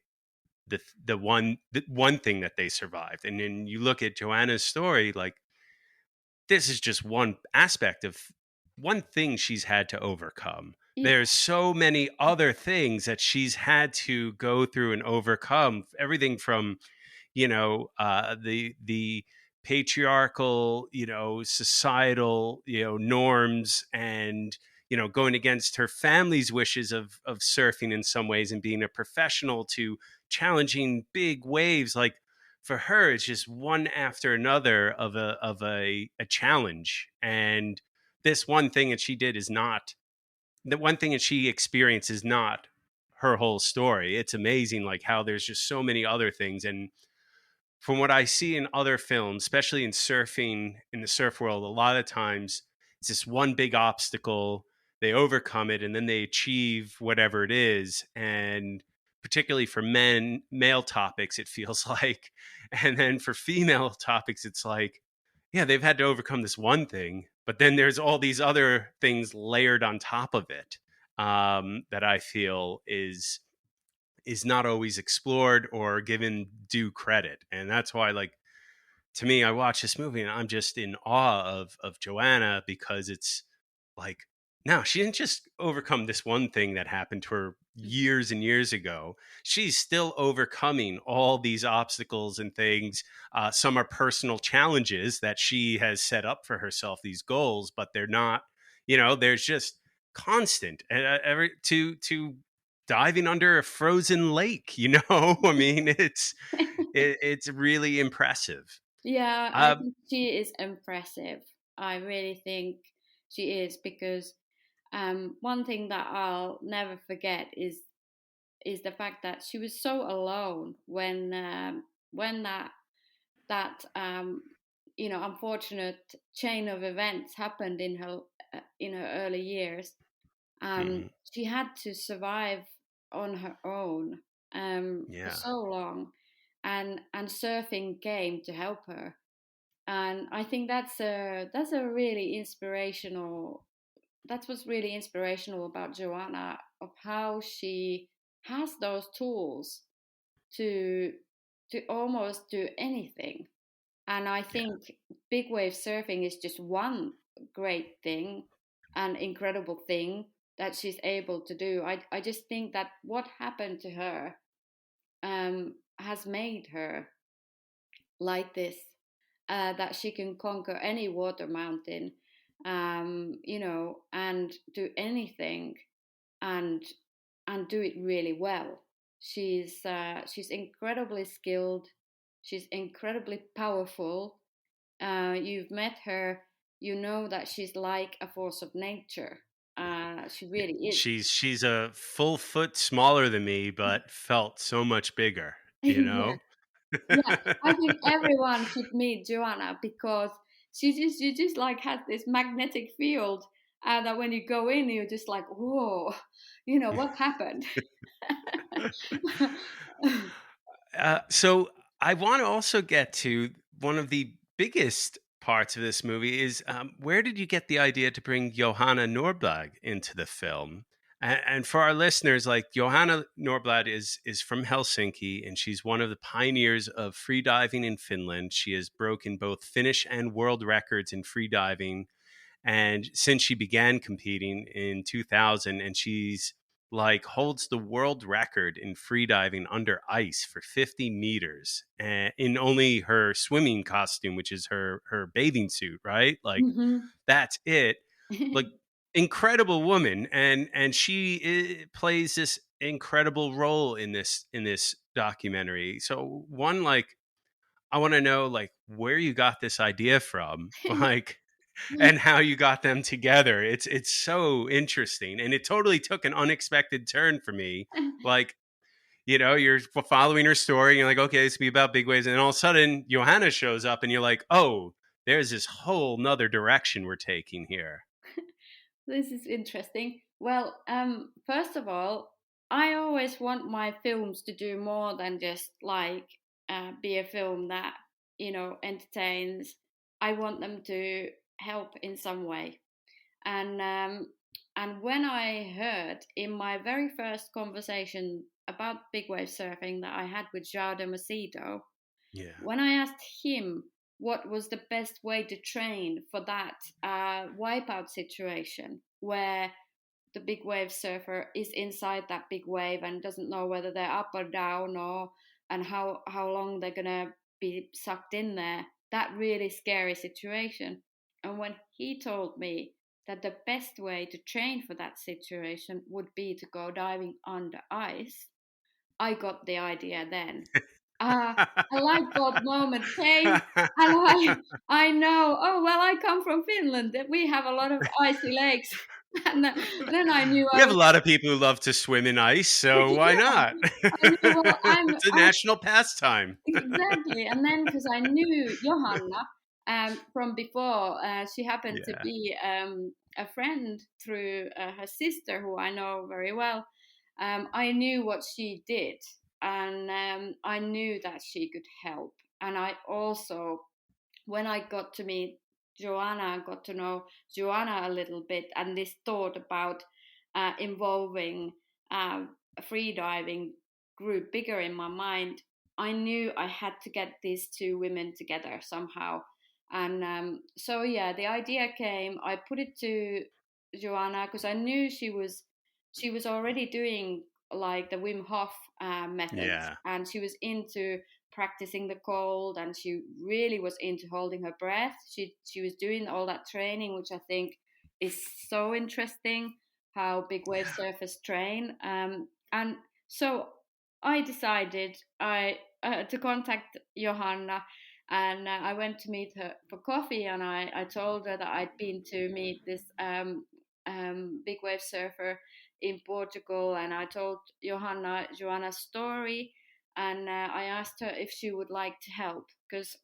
the one thing that they survived. And then you look at Joanna's story, like this is just one aspect of one thing she's had to overcome. Yeah, There's so many other things that she's had to go through and overcome. Everything from the patriarchal, societal, norms, and going against her family's wishes of surfing in some ways and being a professional, to challenging big waves. Like for her, it's just one after another of a challenge. And this one thing that she did is not the one thing that she experienced is not her whole story. It's amazing, like how there's just so many other things. And from what I see in other films, especially in surfing, in the surf world, a lot of times it's this one big obstacle. They overcome it and then they achieve whatever it is. And particularly for male topics, it feels like. And then for female topics, it's like, yeah, they've had to overcome this one thing, but then there's all these other things layered on top of it, that I feel is not always explored or given due credit. And that's why, like, to me, I watch this movie and I'm just in awe of Joanna, because it's like, no, she didn't just overcome this one thing that happened to her years and years ago. She's still overcoming all these obstacles and things. Some are personal challenges that she has set up for herself, these goals, but they're not, there's just constant and every to diving under a frozen lake. I mean, it's really impressive. Yeah, I Uh, think she is impressive. I really think she is because one thing that I'll never forget is the fact that she was so alone when that unfortunate chain of events happened in her early years. mhm, She had to survive on her own for yeah, so long, and surfing came to help her. And I think that's a really inspirational. That's what's really inspirational about Joanna, of how she has those tools to almost do anything. And I yeah. think big wave surfing is just one great thing, an incredible thing that she's able to do. I just think that what happened to her has made her like this, that she can conquer any water mountain, and do anything, and do it really well. She's incredibly skilled. She's incredibly powerful. You've met her, you know that she's like a force of nature. She Yeah, really is. she's a full foot smaller than me, but felt so much bigger, you Yeah, know? yeah. I think everyone should meet Joanna because she just like has this magnetic field, that when you go in, you're just like, whoa, what happened? So I want to also get to one of the biggest parts of this movie is where did you get the idea to bring Johanna Nordblad into the film? And for our listeners, like Johanna Nordblad is from Helsinki, and she's one of the pioneers of freediving in Finland. She has broken both Finnish and world records in freediving, and since she began competing in 2000, and she's like holds the world record in freediving under ice for 50 meters in only her swimming costume, which is her bathing suit, right? Like Hmm. that's it. Like incredible woman, and she plays this incredible role in this documentary. So one, like, I want to know like where you got this idea from, like, and how you got them together. It's so interesting, and it totally took an unexpected turn for me. Like, you're following her story, and you're like, okay, this will be about big waves, and then all of a sudden, Johanna shows up, and you're like, oh, there's this whole nother direction we're taking here. This is interesting. Well, first of all, I always want my films to do more than just like be a film that entertains. I want them to help in some way. And when I heard in my very first conversation about big wave surfing that I had with João Damasceno, Yeah. when I asked him what was the best way to train for that wipeout situation where the big wave surfer is inside that big wave and doesn't know whether they're up or down, or and how long they're gonna be sucked in there, that really scary situation. And when he told me that the best way to train for that situation would be to go diving under ice, I got the idea then. A light bulb moment came, and I know. Oh well, I come from Finland. That we have a lot of icy lakes, and then I knew We I have a was. lot of people who love to swim in ice, so why Yeah, not? I knew. Well, It's a national pastime. exactly. And then because I knew Johanna from before, she happened to Yeah. be a friend through her sister, who I know very well. I knew what she did, and I knew that she could help. And I also, when I got to meet Joanna, got to know Joanna a little bit, and this thought about involving a free diving grew bigger in my mind. I knew I had to get these two women together somehow, and so yeah, the idea came. I put it to Joanna because I knew she was already doing like the Wim Hof methods, Yeah. and she was into practicing the cold, and she really was into holding her breath. She was doing all that training, which I think is so interesting, how big wave surfers train. And so I decided to contact Johanna, and I went to meet her for coffee, and I told her that I'd been to meet this big wave surfer in Portugal, and I told Joanna's story, and I asked her if she would like to help, because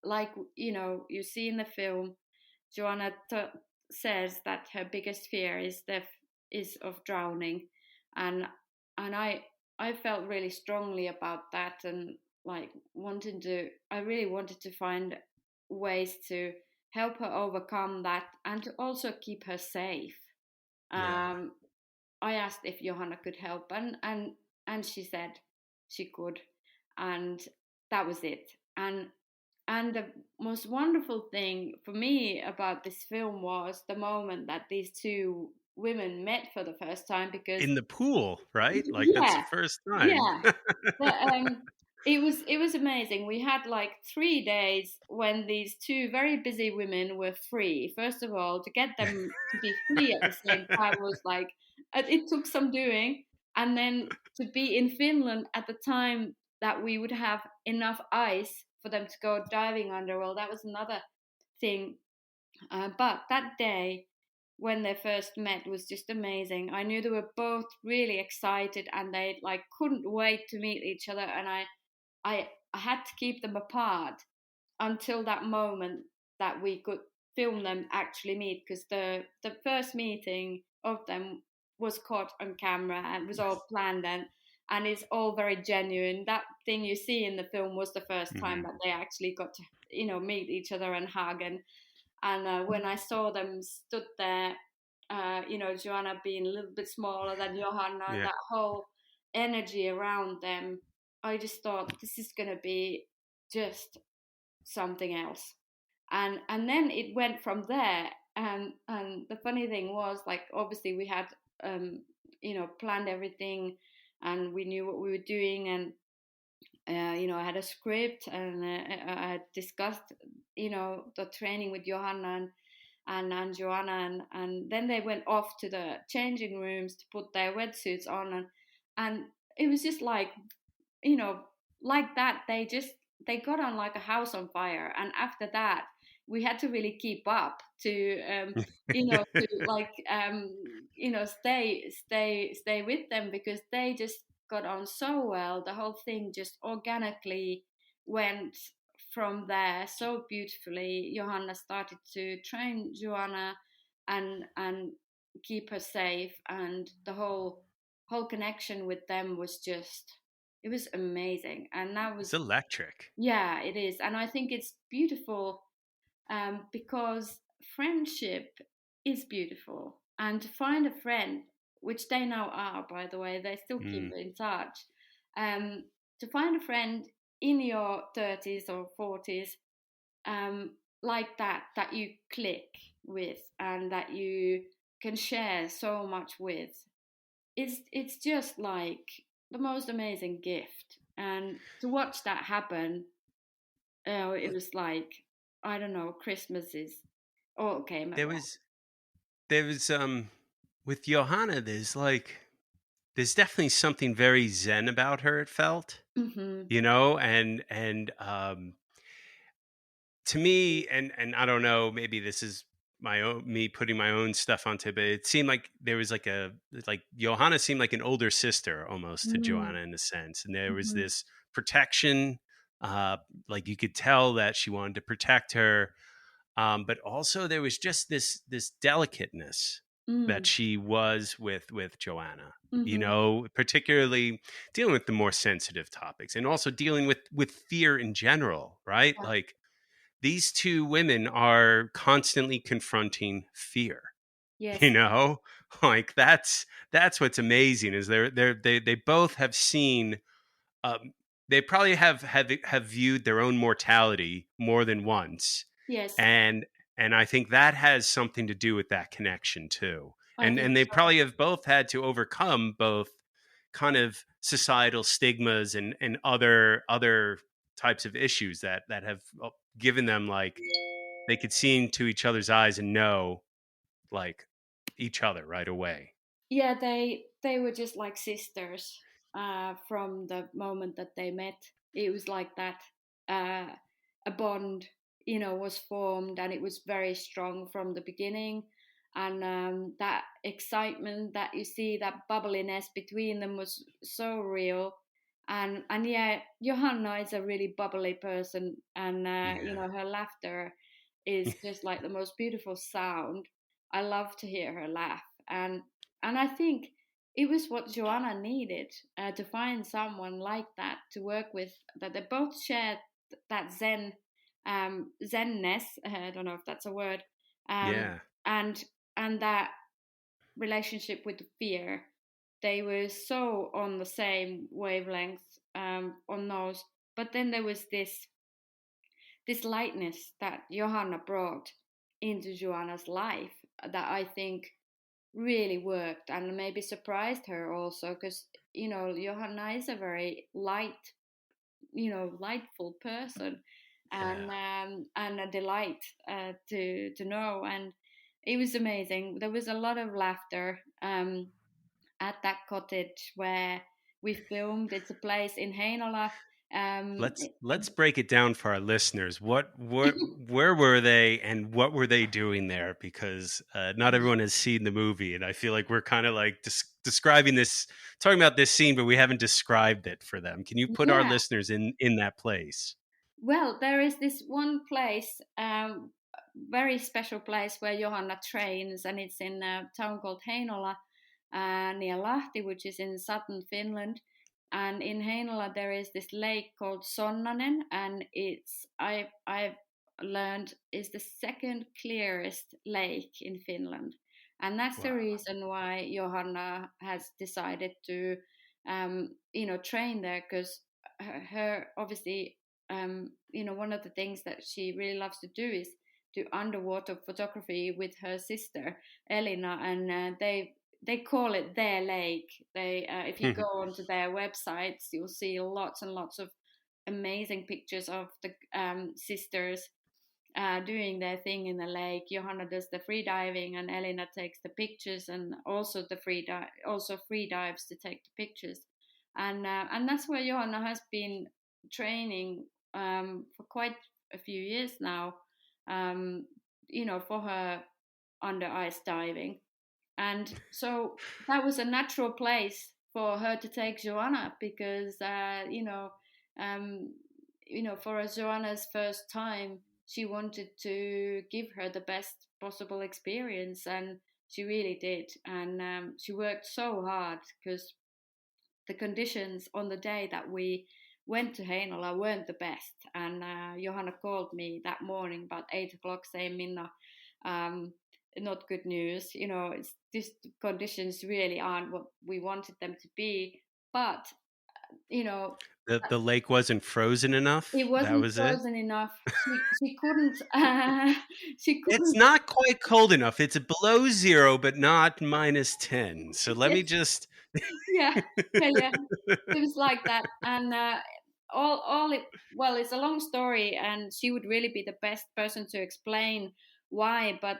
like you see in the film, Joanna says that her biggest fear is of drowning, and I felt really strongly about that, and like I really wanted to find ways to help her overcome that and to also keep her safe. Yeah. Um, I asked if Johanna could help, and she said she could, and that was it. And the most wonderful thing for me about this film was the moment that these two women met for the first time, because In the pool, right? Like that's the yeah, first time. yeah. The, it was amazing. We had like 3 days when these two very busy women were free. First of all, to get them to be free at the same time was like it took some doing, and then to be in Finland at the time that we would have enough ice for them to go diving under. Well, that was another thing. But that day when they first met was just amazing. I knew they were both really excited, and they like couldn't wait to meet each other, and I had to keep them apart until that moment that we could film them actually meet, because the first meeting of them was caught on camera and was all planned, and it's all very genuine. That thing you see in the film was the first time Mhm. that they actually got to meet each other and hug, and when I saw them stood there, Joanna being a little bit smaller than Johanna, and Yeah. that whole energy around them, I just thought this is gonna be just something else. And then it went from there. And the funny thing was, like, obviously we had planned everything, and we knew what we were doing, and I had a script, and I had discussed, the training with Johanna and Joanna, and then they went off to the changing rooms to put their wetsuits on, and it was just like, you know, like that. They got on like a house on fire, and after that, we had to really keep up to, to like, stay with them, because they just got on so well. The whole thing just organically went from there so beautifully. Johanna started to train Joanna and keep her safe, and the whole connection with them was just, it was amazing. And that It's was, electric. yeah, it is. And I think it's beautiful, because friendship is beautiful. And to find a friend, which they now are, by the way, they still keep Mm. in touch. Um, to find a friend in your 30s or 40s, um, like that you click with, and that you can share so much with, it's just like the most amazing gift. And to watch that happen, it was like, I don't know, Christmas is, oh, okay, There was there was with Johanna, there's definitely something very zen about her, it felt. mm-hmm, And to me, and I don't know, maybe this is my own me putting my own stuff onto it, but it seemed like there was like Johanna seemed like an older sister almost to mm-hmm, Joanna in a sense, and there was mm-hmm. this protection, like you could tell that she wanted to protect her, but also there was just this delicateness that Mm, she was with Joanna, mm-hmm. particularly dealing with the more sensitive topics, and also dealing with fear in general, right? Yeah. Like these two women are constantly confronting fear, you Yes. know like that's what's amazing is they both have seen, um, they probably have viewed their own mortality more than once, Yes, and I think that has something to do with that connection too, I think and they so. probably have both had to overcome both kind of societal stigmas and other types of issues that have given them, like they could see into each other's eyes and know like each other right away. Yeah, they were just like sisters from the moment that they met. It was like that. A bond, was formed, and it was very strong from the beginning. And that excitement that you see, that bubbliness between them, was so real. And yeah, Johanna is a really bubbly person, and Yeah. her laughter is just like the most beautiful sound. I love to hear her laugh, and I think it was what Joanna needed, to find someone like that to work with, that they both shared that zenness. I don't know if that's a word, um, Yeah. and and that relationship with fear. They were so on the same wavelength, on those. But then there was this lightness that Johanna brought into Joanna's life, that I think really worked and maybe surprised her also, because Johanna is a very lightful person, Yeah. and a delight, to know. And it was amazing. There was a lot of laughter, at that cottage where we filmed. It's a place in Heinola. Um, Let's break it down for our listeners. Where were they, and what were they doing there? Because not everyone has seen the movie, and I feel like we're kind of like describing this, talking about this scene, but we haven't described it for them. Can you put our yeah. listeners in that place? Well, there is this one place, very special place where Johanna trains, and it's in a town called Heinola, near Lahti, which is in southern Finland. And in Heinola, there is this lake called Sonnanen, and I've learned is the second clearest lake in Finland, and that's the Wow. reason why Johanna has decided to, train there, because her obviously, one of the things that she really loves to do is do underwater photography with her sister Elina, and they call it their lake. They If you go onto their websites, you'll see lots and lots of amazing pictures of the sisters doing their thing in the lake. Johanna does the free diving, and Elina takes the pictures, and also free dives to take the pictures. And that's where Johanna has been training, for quite a few years now. Um, for her under ice diving, and so that was a natural place for her to take Joanna, because um, for Joanna's first time, she wanted to give her the best possible experience, and she really did. And she worked so hard, because the conditions on the day that we went to Heinola weren't the best. And Johanna called me that morning about 8 o'clock saying, Minna, um, not good news. These conditions really aren't what we wanted them to be. But, you know, The lake wasn't frozen enough. it That wasn't was it. frozen enough. She couldn't, she It's couldn't. not quite cold enough. It's below zero, but not -10. So let me Yes, just. yeah, yeah, yeah. It was like that. And all it well, it's a long story, and she would really be the best person to explain why. But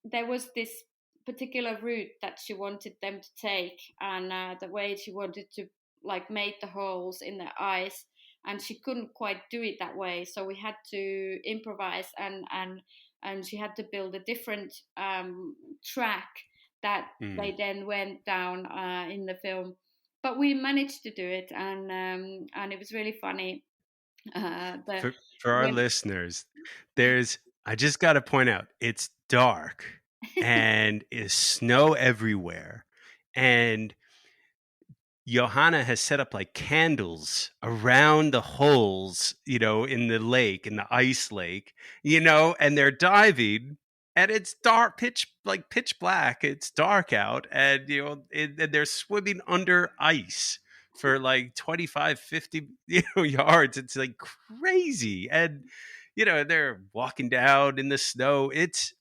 there was this particular route that she wanted them to take, and the way she wanted to like make the holes in the ice, and she couldn't quite do it that way, so we had to improvise, and she had to build a different track that Hmm. they then went down in the film. But we managed to do it, and it was really funny. The For our when listeners, I just got to point out, it's dark and is snow everywhere. And Johanna has set up like candles around the holes, in the lake, in the ice lake, and they're diving, and it's dark, pitch black. It's dark out, and and they're swimming under ice for like 25, 50, yards. It's like crazy. And they're walking down in the snow. It's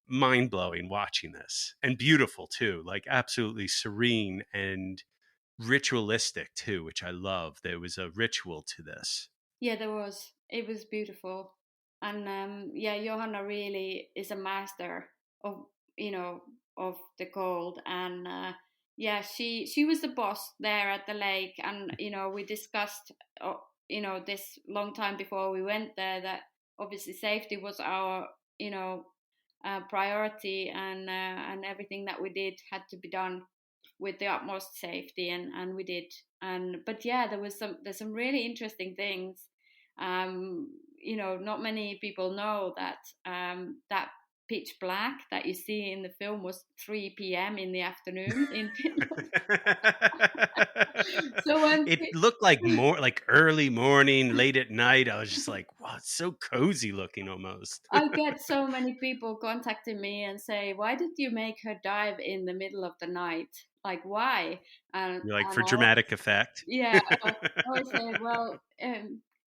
mind blowing watching this, and beautiful too, like absolutely serene and ritualistic too, which I love. There was a ritual to this. Yeah, there was. It was beautiful, and yeah, Johanna really is a master of you know of the cold, and yeah, she was the boss there at the lake, and we discussed, this long time before we went there, that obviously safety was our you know priority, and everything that we did had to be done with the utmost safety, and we did. And but yeah, there's some really interesting things. Not many people know that that pitch black that you see in the film was 3 p.m. in the afternoon in Finland. So when It looked like more like early morning, late at night. I was just like, wow, it's so cozy looking almost. I get so many people contacting me and say, "Why did you make her dive in the middle of the night? Like, why?" You're like, And for I always, dramatic effect. yeah, I always say, "Well,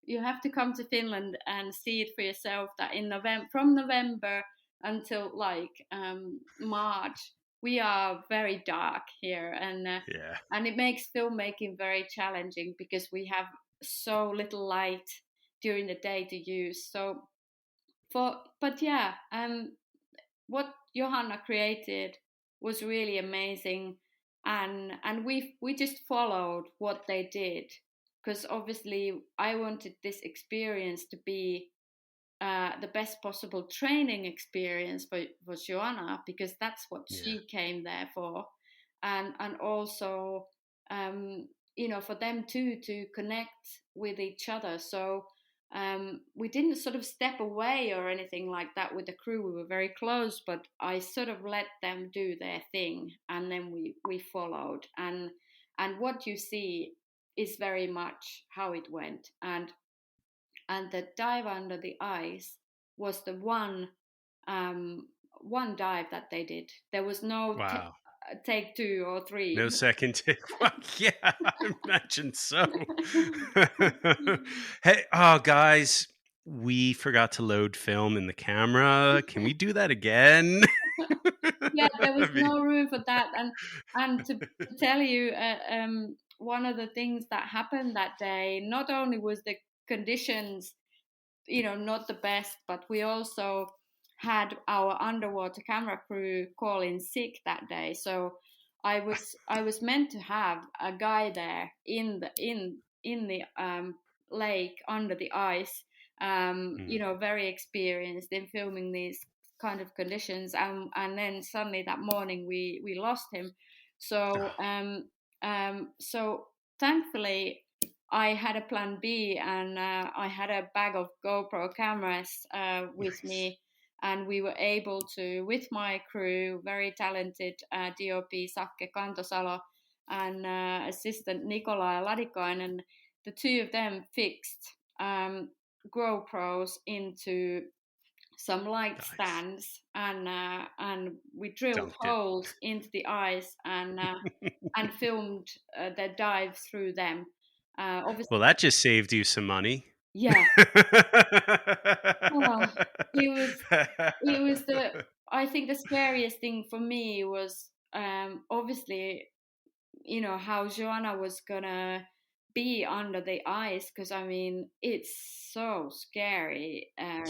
you have to come to Finland and see it for yourself. That in November, from November until like March, we are very dark here, Yeah. and it makes filmmaking very challenging because we have so little light during the day to use. So but yeah, what Johanna created was really amazing, and we just followed what they did, because obviously I wanted this experience to be the best possible training experience for Joanna, because that's what Yeah. she came there for, and also for them too to connect with each other. So we didn't sort of step away or anything like that with the crew. We were very close, but I sort of let them do their thing, and then we followed. And what you see is very much how it went. And the dive under the ice was the one dive that they did. There was no Wow. take two or No three. second take. Well, yeah, I imagine so. Hey, oh, guys, we forgot to load film in the camera. Can we do that again? Yeah, there I was mean, no room for that. And to tell you, one of the things that happened that day, not only was the conditions not the best, but we also had our underwater camera crew call in sick that day. So I was meant to have a guy there in the lake under the ice, mm, very experienced in filming these kind of conditions, and then suddenly that morning we lost him. So oh, so thankfully I had a plan B, and I had a bag of GoPro cameras with nice. me, and we were able to, with my crew, very talented DOP Sakke Kantosalo and assistant Nikolai Ladikainen, the two of them fixed GoPros into some light Nice. stands, and we drilled Dunked it. holes into the ice, and filmed the dive through them. Well, Obviously, that just saved you some money. yeah. Oh, it was the I think the scariest thing for me was obviously how Joanna was gonna be under the ice, because I mean it's so scary. Yeah.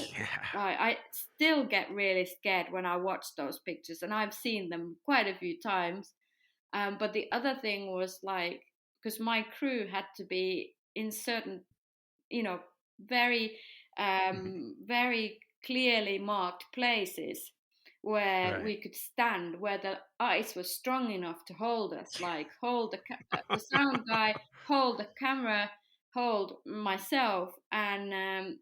I still get really scared when I watch those pictures, and I've seen them quite a few times. But the other thing was like, because my crew had to be in certain, you know, very, Mhm. very clearly marked places where Right. we could stand, where the ice was strong enough to hold us, like hold the sound guy, hold the camera, hold myself, and the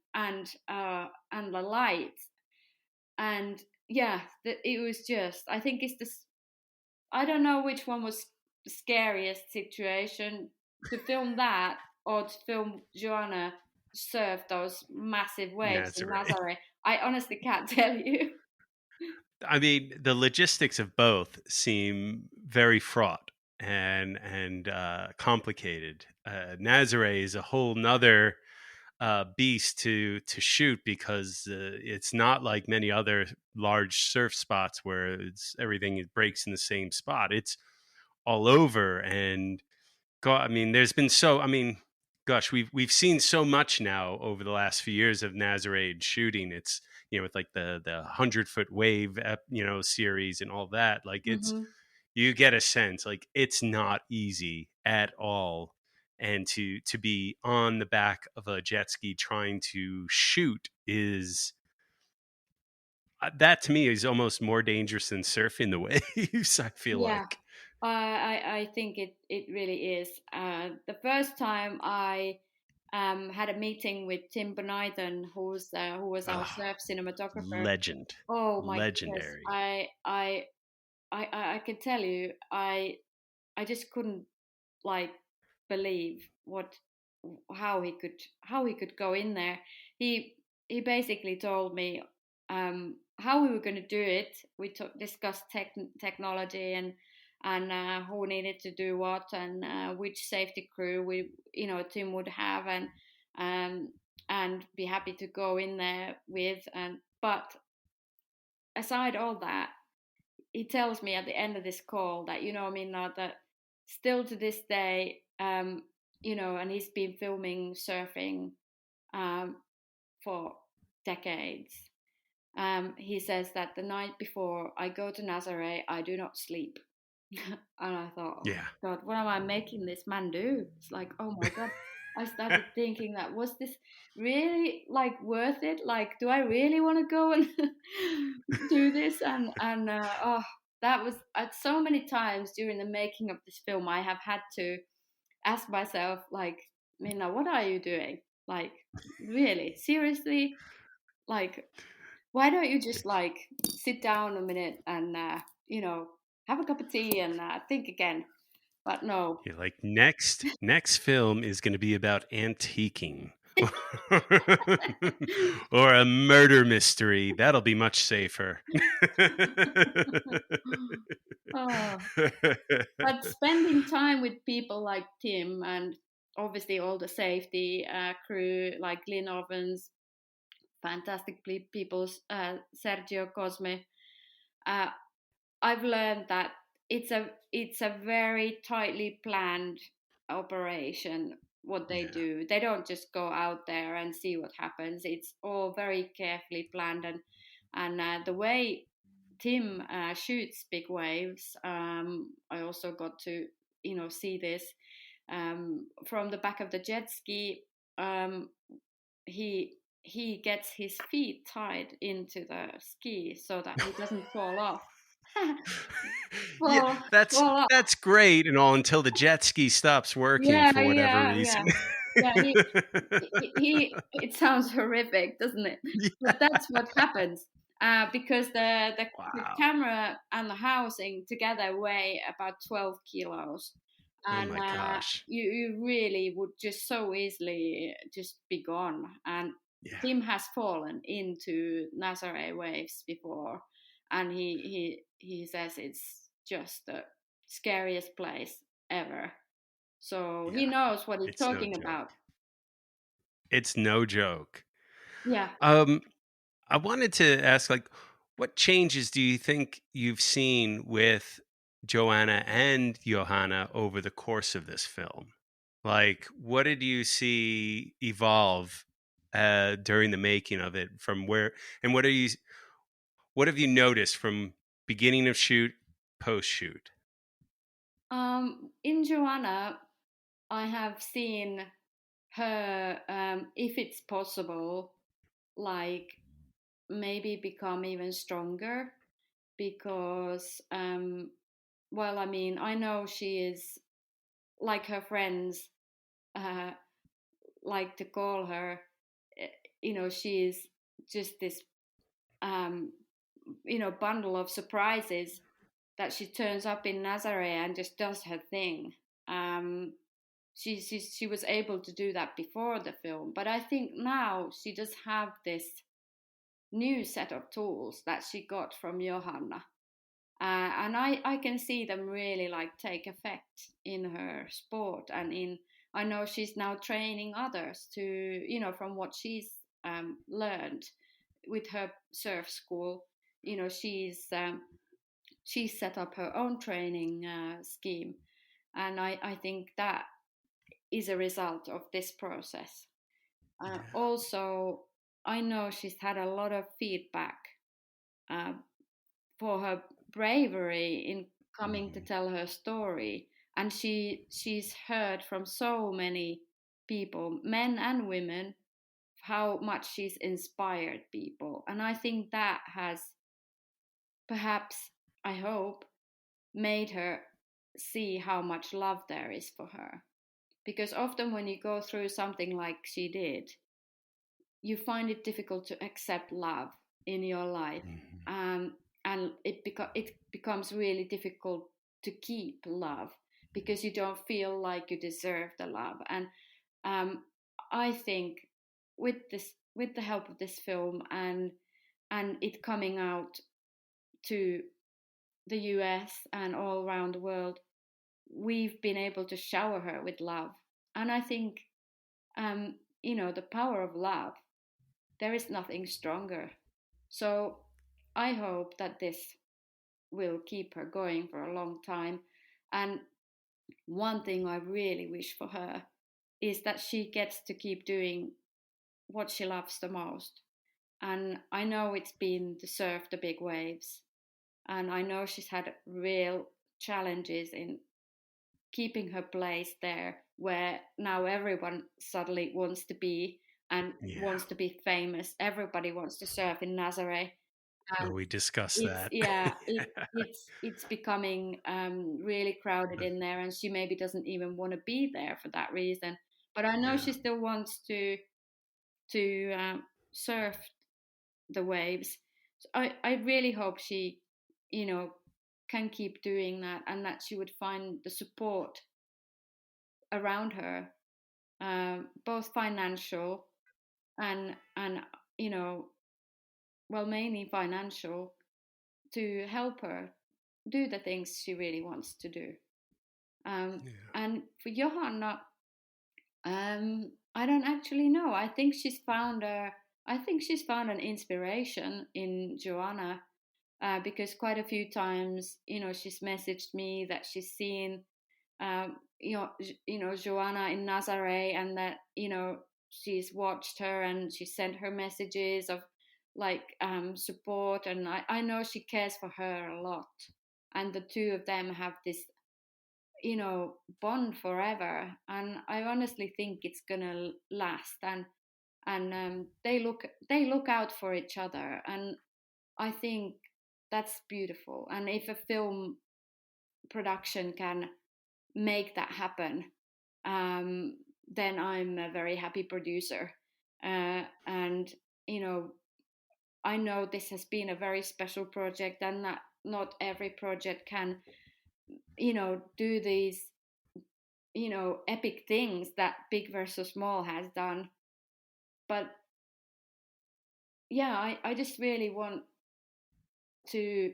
lights. And yeah, it was just, I think it's this, I don't know which one was the scariest situation, to film that or to film Joanna surf those massive waves in Nazaré. Nazaré. I honestly can't tell you. I mean, the logistics of both seem very fraught and complicated. Nazaré is a whole nother beast to shoot because it's not like many other large surf spots where it's everything it breaks in the same spot. It's all over, and God, I mean, there's been so. I mean, gosh, we've seen so much now over the last few years of Nazaré shooting. It's with like the 100-foot wave, series and all that. Like it's Mm-hmm. you get a sense like it's not easy at all. And to be on the back of a jet ski trying to shoot is that to me is almost more dangerous than surfing the waves, I feel Yeah, like. I think it really is. The first time I had a meeting with Tim Bonithan, who was our Oh, surf cinematographer. legend. Oh my goodness, Legendary. I can tell you, I just couldn't like believe what how he could go in there. He he basically told me how we were going to do it. We discussed technology and who needed to do what and which safety crew we Tim would have um, and be happy to go in there with. And but aside all that, he tells me at the end of this call that I mean not that still to this day and he's been filming surfing um, for decades. He says that the night before I go to Nazaré, I do not sleep. And I thought, oh Yeah. my God, what am I making this man do? It's like, oh my God. I started thinking that was this really like worth it? Like, do I really want to go and do this? And oh, that was so many times during the making of this film, I have had to ask myself, like, Minna, what are you doing? Like, really, seriously? Like, why don't you just like sit down a minute and have a cup of tea and think again? But no. You're like next film is going to be about antiquing. Or a murder mystery. That'll be much safer. Oh, but spending time with people like Tim and obviously all the safety crew like Lynn Ovens, fantastic people, Sergio Cosme. Uh, I've learned that it's a very tightly planned operation what they Yeah. do. They don't just go out there and see what happens. It's all very carefully planned and the way Tim shoots big waves. I also got to see this from the back of the jet ski. Um, he gets his feet tied into the ski so that he doesn't fall off. Yeah, fall, that's fall off. that's great and all until the jet ski stops working Yeah, for whatever yeah, reason. yeah, yeah. It sounds horrific, doesn't it? Yeah. But that's what happens because the Wow. camera and the housing together weigh about 12 kilos, Oh and my gosh. you really would just so easily just be gone. And Yeah. Tim has fallen into Nazaré waves before, and he says it's just the scariest place ever. So he Yeah. knows what he's It's no talking joke. about. It's no joke. Yeah. Um, I wanted to ask, like, what changes do you think you've seen with Joanna and Johanna over the course of this film? Like, what did you see evolve during the making of it? From where, and what have you noticed from beginning of shoot, post shoot? In Joanna, I have seen her, if it's possible, like maybe become even stronger because, well, I mean, I know she is like her friends uh, like to call her, eh, she is just this, um, bundle of surprises that she turns up in Nazaré and just does her thing. Um, she was able to do that before the film, but I think now she does have this new set of tools that she got from Johanna, and I can see them really like take effect in her sport and in. I know she's now training others to from what she's learned with her surf school. She's set up her own training scheme, and I think that is a result of this process. Yeah. Also, I know she's had a lot of feedback uh, for her bravery in coming to tell her story, and she's heard from so many people, men and women, how much she's inspired people. And I think that has perhaps, I hope, made her see how much love there is for her. Because often when you go through something like she did, you find it difficult to accept love in your life. And it becomes really difficult to keep love because you don't feel like you deserve the love. And I think with the help of this film and it coming out to the US and all around the world, we've been able to shower her with love. And I think, the power of love, there is nothing stronger. So I hope that this will keep her going for a long time. And one thing I really wish for her is that she gets to keep doing what she loves the most. And I know it's been to surf the big waves. And I know she's had real challenges in keeping her place there where now everyone suddenly wants to be and wants to be famous. Everybody wants to surf in Nazaré. Oh, we discussed It's that. it's becoming really crowded in there, and she maybe doesn't even want to be there for that reason. But I know she still wants to surf the waves. So I really hope she, can keep doing that, and that she would find the support around her, both financial and well, mainly financial, to help her do the things she really wants to do. And for Johanna, I don't actually know. I think she's found an inspiration in Joanna, because quite a few times, she's messaged me that she's seen, Joanna in Nazaré, and that she's watched her and she sent her messages of like support, and I know she cares for her a lot, and the two of them have this bond forever, and I honestly think it's gonna last, and they look out for each other, and I think that's beautiful. And if a film production can make that happen, then I'm a very happy producer. And I know this has been a very special project, and that not every project can, do these, epic things that Big versus Small has done. But yeah, I just really want to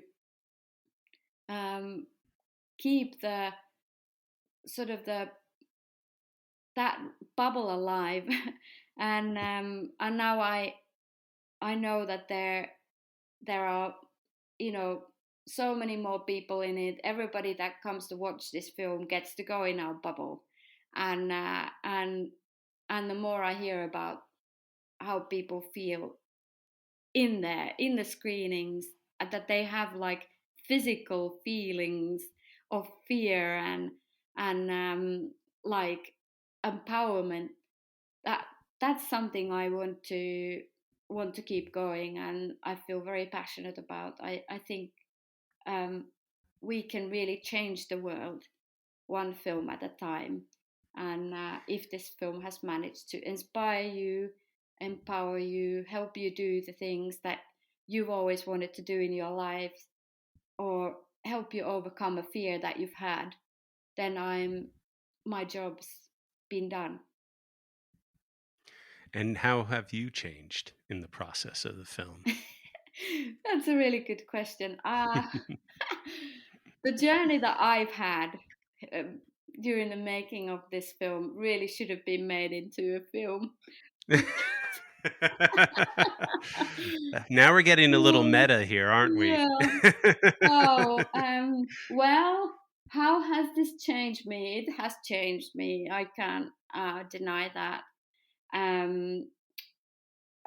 keep the sort of that bubble alive, and now I know that there are so many more people in it. Everybody that comes to watch this film gets to go in our bubble, and the more I hear about how people feel in the screenings, that they have like physical feelings of fear and like empowerment, that that's something I want to keep going, and I feel very passionate about. I think um, we can really change the world one film at a time. And if this film has managed to inspire you, empower you, help you do the things that you've always wanted to do in your life, or help you overcome a fear that you've had, then my job's been done. And how have you changed in the process of the film? That's a really good question. The journey that I've had during the making of this film really should have been made into a film. Now we're getting a little meta here, aren't we? Yeah. Oh, well, how has this changed me? It has changed me. I can't deny that. Um,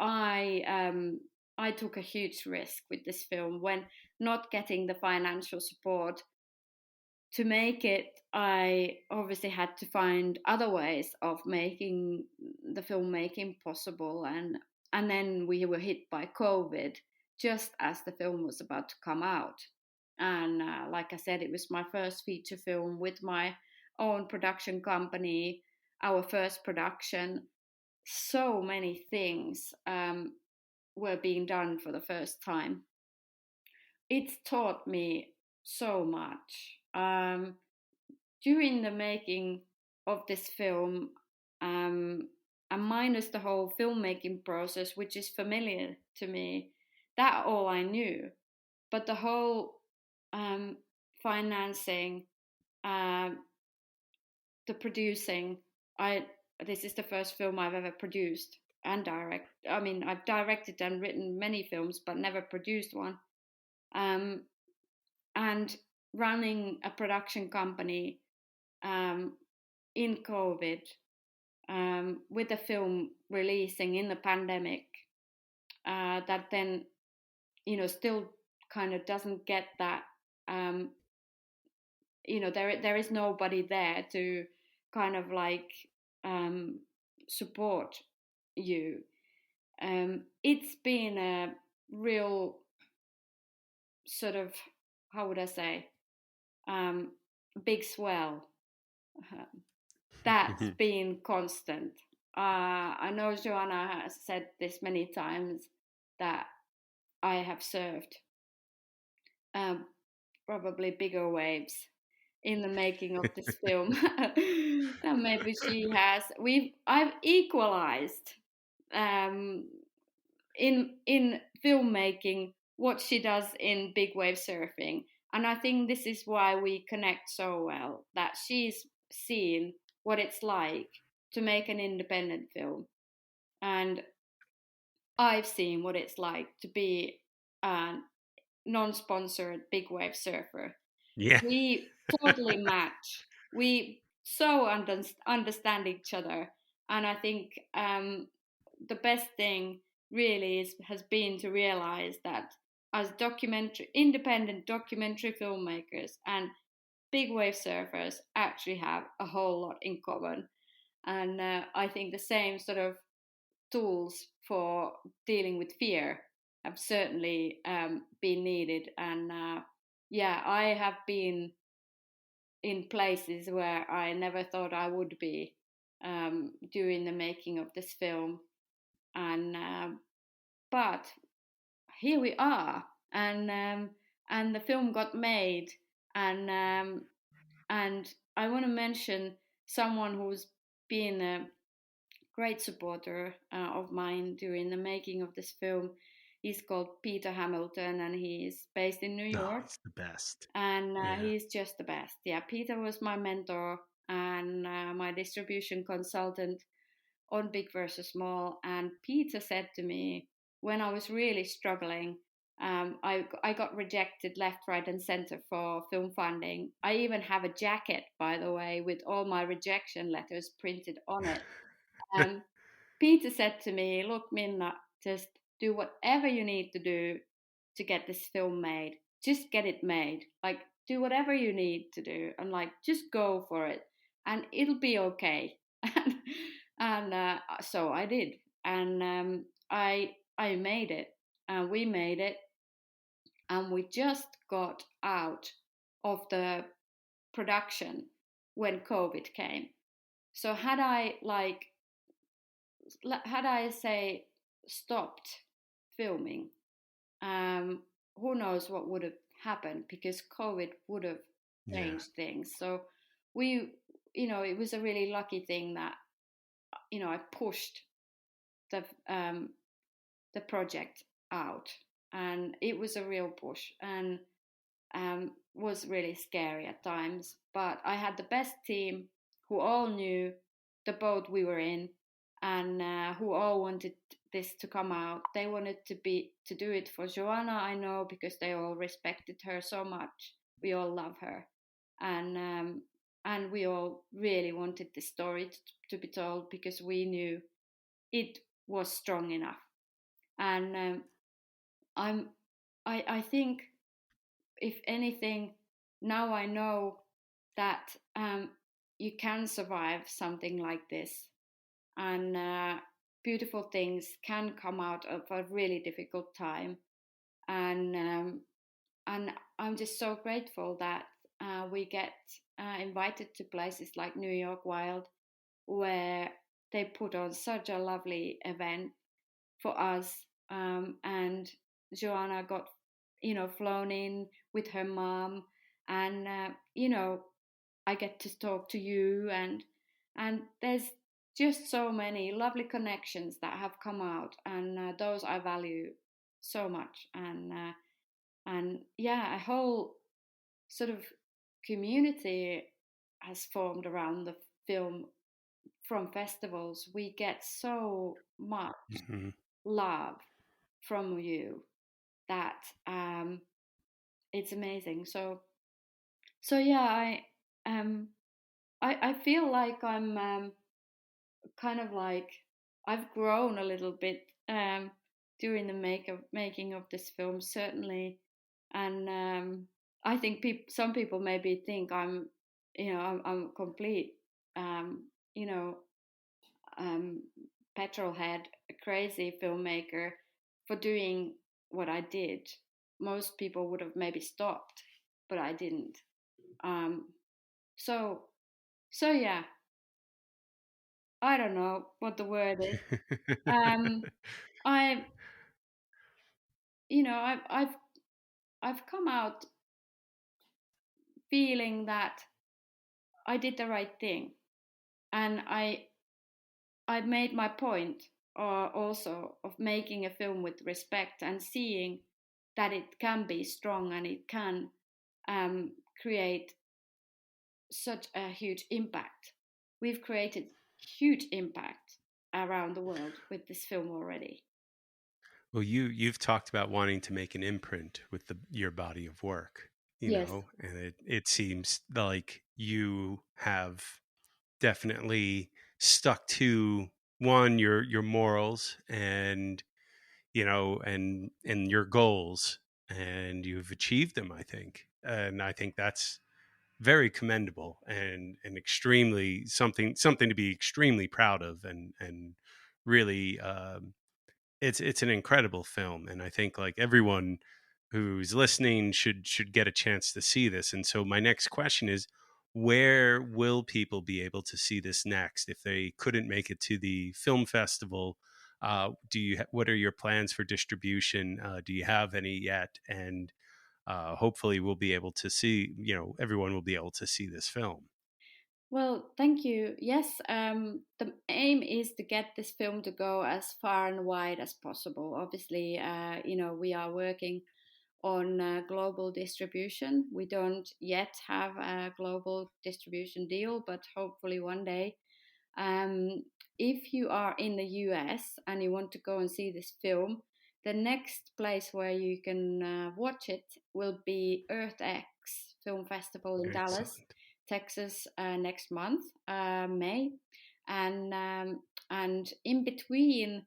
I took a huge risk with this film when not getting the financial support to make it, I obviously had to find other ways of making the filmmaking possible, and then we were hit by COVID just as the film was about to come out. And like I said, it was my first feature film with my own production company, our first production. So many things were being done for the first time. It's taught me so much. During the making of this film, um, and minus the whole filmmaking process, which is familiar to me, that all I knew. But the whole financing, uh, the producing, I this is the first film I've ever produced and direct. I mean, I've directed and written many films, but never produced one. Um, and running a production company um, in COVID, with the film releasing in the pandemic, that then still kind of doesn't get that. Um, there is nobody there to kind of like um, support you. It's been a real sort of, how would I say, um, big swell that's been constant. I know Joanna has said this many times that I have surfed um, probably bigger waves in the making of this film than maybe she has. I've equalized um, in filmmaking what she does in big wave surfing, and I think this is why we connect so well. That she's seen what it's like to make an independent film, and I've seen what it's like to be a non-sponsored big wave surfer. Yeah. We totally match. We so understand each other, and I think the best thing really has been to realize that as independent documentary filmmakers and big wave surfers actually have a whole lot in common. And I think the same sort of tools for dealing with fear have certainly been needed. And yeah, I have been in places where I never thought I would be during the making of this film. And but here we are, and the film got made, and and I want to mention someone who's been a great supporter of mine during the making of this film. He's called Peter Hamilton, and he's based in New Oh, York, he's the best. and Yeah. he's just the best. Yeah, Peter was my mentor and my distribution consultant on Big versus Small. And Peter said to me when I was really struggling, I got rejected left, right, and center for film funding. I even have a jacket, by the way, with all my rejection letters printed on it. Um, Peter said to me, "Look, Minna, just do whatever you need to do to get this film made. Just get it made. Like, do whatever you need to do, and like, just go for it, and it'll be okay." And so I did, and I made it, and we made it, and we just got out of the production when COVID came. So had I say stopped filming, um, who knows what would have happened, because COVID would have Yeah. changed things. So we, it was a really lucky thing that I pushed the um, the project out, and it was a real push, and was really scary at times. But I had the best team who all knew the boat we were in, and who all wanted this to come out. They wanted to do it for Joanna, I know, because they all respected her so much. We all love her, and we all really wanted this story to be told because we knew it was strong enough. And I'm I think if anything, now I know that you can survive something like this, and beautiful things can come out of a really difficult time. And I'm just so grateful that we get invited to places like New York Wild, where they put on such a lovely event for us. And Joanna got, flown in with her mom, and I get to talk to you, and there's just so many lovely connections that have come out, and those I value so much. And yeah, a whole sort of community has formed around the film from festivals. We get so much Mm-hmm. love from you that it's amazing. So yeah, um I feel like I'm kind of like I've grown a little bit during the making of this film, certainly. And I think some people maybe think I'm complete um, you know um, petrol head, a crazy filmmaker for doing what I did. Most people would have maybe stopped, but I didn't. Um, so so yeah, I don't know what the word is. Um, I I've come out feeling that I did the right thing, and I made my point, also of making a film with respect and seeing that it can be strong and it can create such a huge impact. We've created huge impact around the world with this film already. Well, you've talked about wanting to make an imprint with your body of work, Yes. and it seems like you have definitely stuck to one your morals and and your goals, and you've achieved them, I think. And I think that's very commendable and extremely something to be extremely proud of, and really it's an incredible film, and I think like everyone who's listening should get a chance to see this. And so my next question is, where will people be able to see this next if they couldn't make it to the film festival? What are your plans for distribution? Do you have any yet? And hopefully we'll be able to see, everyone will be able to see this film. Well, thank you. Yes, the aim is to get this film to go as far and wide as possible. Obviously, we are working on global distribution. We don't yet have a global distribution deal, but hopefully one day. Um, if you are in the US and you want to go and see this film, the next place where you can watch it will be Earth X Film Festival in Dallas, Excellent. Texas, next month, May, and in between,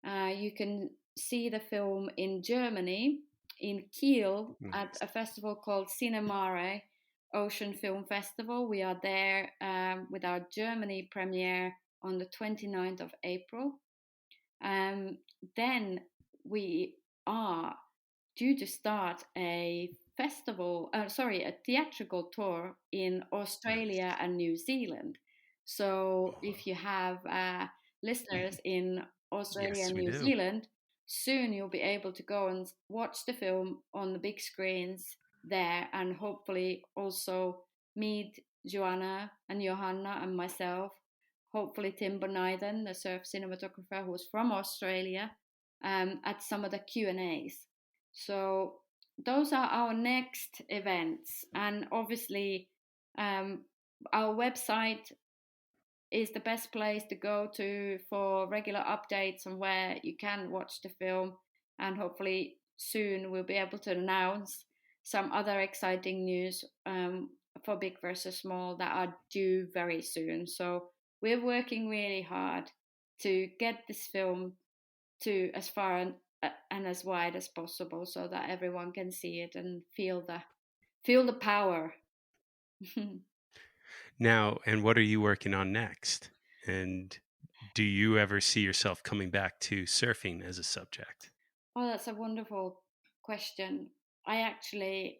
you can see the film in Germany, in Kiel, at Nice. a festival called Cinemare Ocean Film Festival. We are there with our Germany premiere on the 29th of April. Um, then we are due to start a theatrical tour in Nice. Australia and New Zealand. So Oh, if you have listeners in Australia yes, and we New do. Zealand, soon you'll be able to go and watch the film on the big screens there, and hopefully also meet Joanna and Johanna and myself. Hopefully Tim Boniden, the surf cinematographer who's from Australia, at some of the Q&As. So those are our next events, and obviously um, our website is the best place to go to for regular updates on where you can watch the film. And hopefully soon we'll be able to announce some other exciting news for Big versus Small that are due very soon. So we're working really hard to get this film to as far and as wide as possible, so that everyone can see it and feel the power. Now, and what are you working on next? And do you ever see yourself coming back to surfing as a subject? Oh, that's a wonderful question. I actually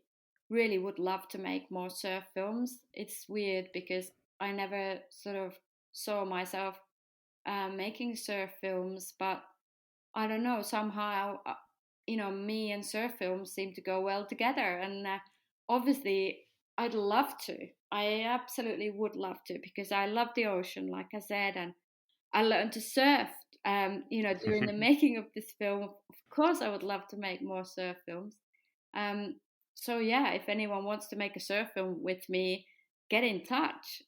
really would love to make more surf films. It's weird because I never sort of saw myself making surf films, but I don't know, somehow, me and surf films seem to go well together. And obviously, I'd love to. I absolutely would love to because I love the ocean, like I said, and I learned to surf, during the making of this film. Of course, I would love to make more surf films. Um, so, yeah, if anyone wants to make a surf film with me, get in touch.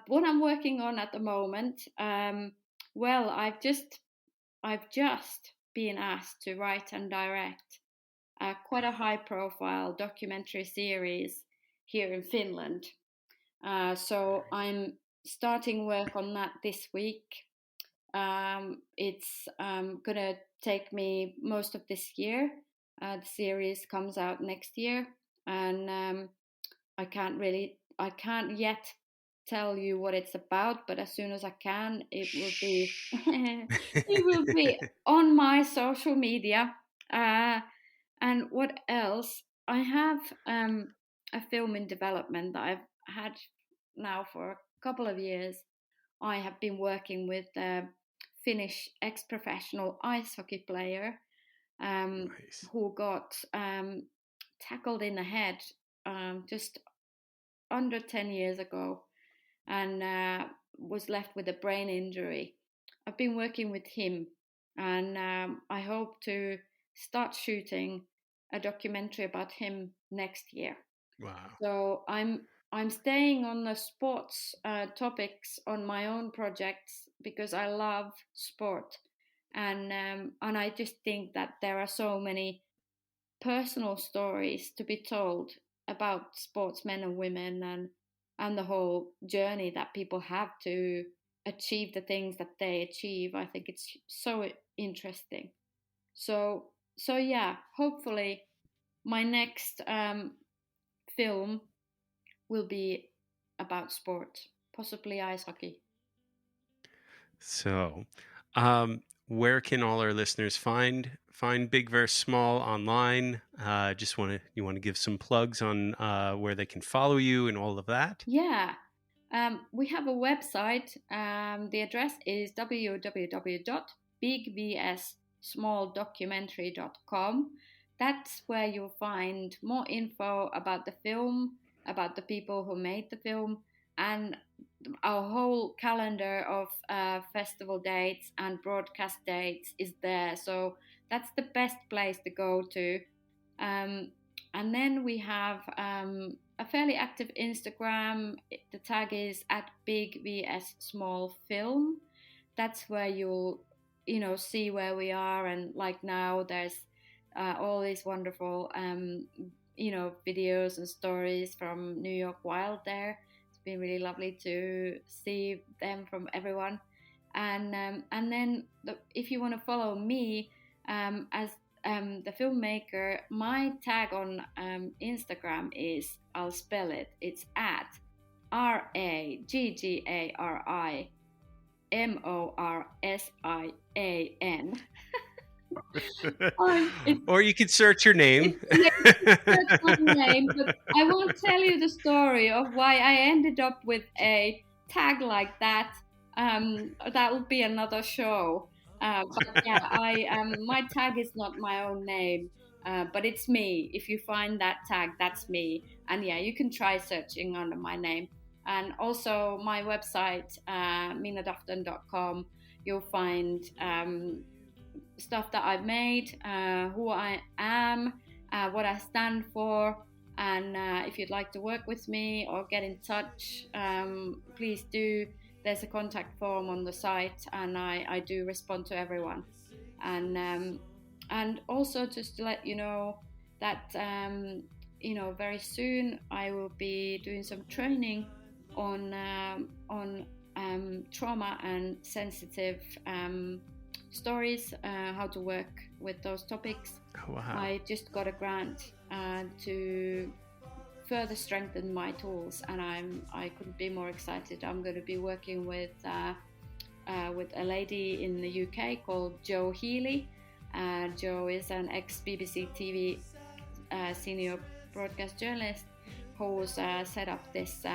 What I'm working on at the moment, well, I've just been asked to write and direct quite a high-profile documentary series here in Finland. So I'm starting work on that this week. It's gonna take me most of this year. The series comes out next year, and I can't yet tell you what it's about, but as soon as I can, it will be on my social media. Uh, and what else? I have a film in development that I've had now for a couple of years. I have been working with a Finnish ex-professional ice hockey player Nice. who got tackled in the head just under 10 years ago and was left with a brain injury. I've been working with him, and I hope to start shooting a documentary about him next year. Wow. So I'm staying on the sports topics on my own projects because I love sport, and I just think that there are so many personal stories to be told about sportsmen and women, and the whole journey that people have to achieve the things that they achieve. I think it's so interesting. So so yeah, hopefully my next film will be about sport, possibly ice hockey. So, where can all our listeners find Big vs Small online? Just you want to give some plugs on where they can follow you and all of that. Yeah, we have a website. The address is www.bigvssmalldocumentary.com. That's where you'll find more info about the film, about the people who made the film, and our whole calendar of festival dates and broadcast dates is there. So that's the best place to go to. Um, and then we have a fairly active Instagram. The tag is at Big vs Small Film. That's where you'll see where we are, and like now there's all these wonderful videos and stories from New York Wild there. It's been really lovely to see them from everyone. And then if you want to follow me as the filmmaker, my tag on Instagram is, I'll spell it, it's at RAGGARIMORSIAN. Or you could search your name. That's my name, but I won't tell you the story of why I ended up with a tag like that. That would be another show. But yeah, my tag is not my own name, but it's me. If you find that tag, that's me. And yeah, you can try searching under my name. And also my website, minnadufton.com. You'll find stuff that I've made, who I am, what I stand for, and if you'd like to work with me or get in touch, please do. There's a contact form on the site, and I do respond to everyone. And also just to let you know that very soon I will be doing some training on trauma and sensitive stories, how to work with those topics. Oh, wow. I just got a grant to further strengthen my tools, and I couldn't be more excited. I'm going to be working with a lady in the UK called Jo Healy. Jo is an ex-BBC TV senior broadcast journalist who's set up this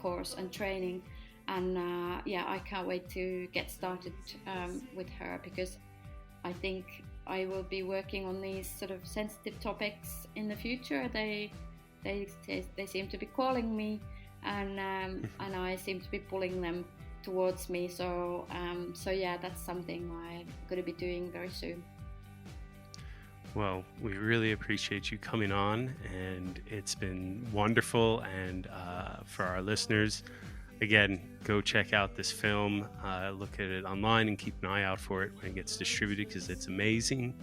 course and training, and I can't wait to get started with her, because I think I will be working on these sort of sensitive topics in the future. They seem to be calling me, and I seem to be pulling them towards me. So that's something I'm going to be doing very soon. Well, we really appreciate you coming on, and it's been wonderful. And for our listeners, again, go check out this film, look at it online, and keep an eye out for it when it gets distributed, because it's amazing.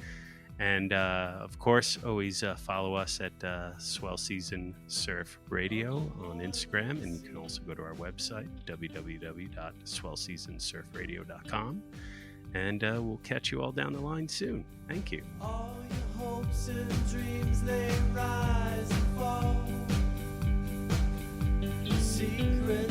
And of course, always follow us at Swell Season Surf Radio on Instagram, and you can also go to our website, www.swellseasonsurfradio.com. And we'll catch you all down the line soon. Thank you. All your hopes and dreams, they rise and fall. Secret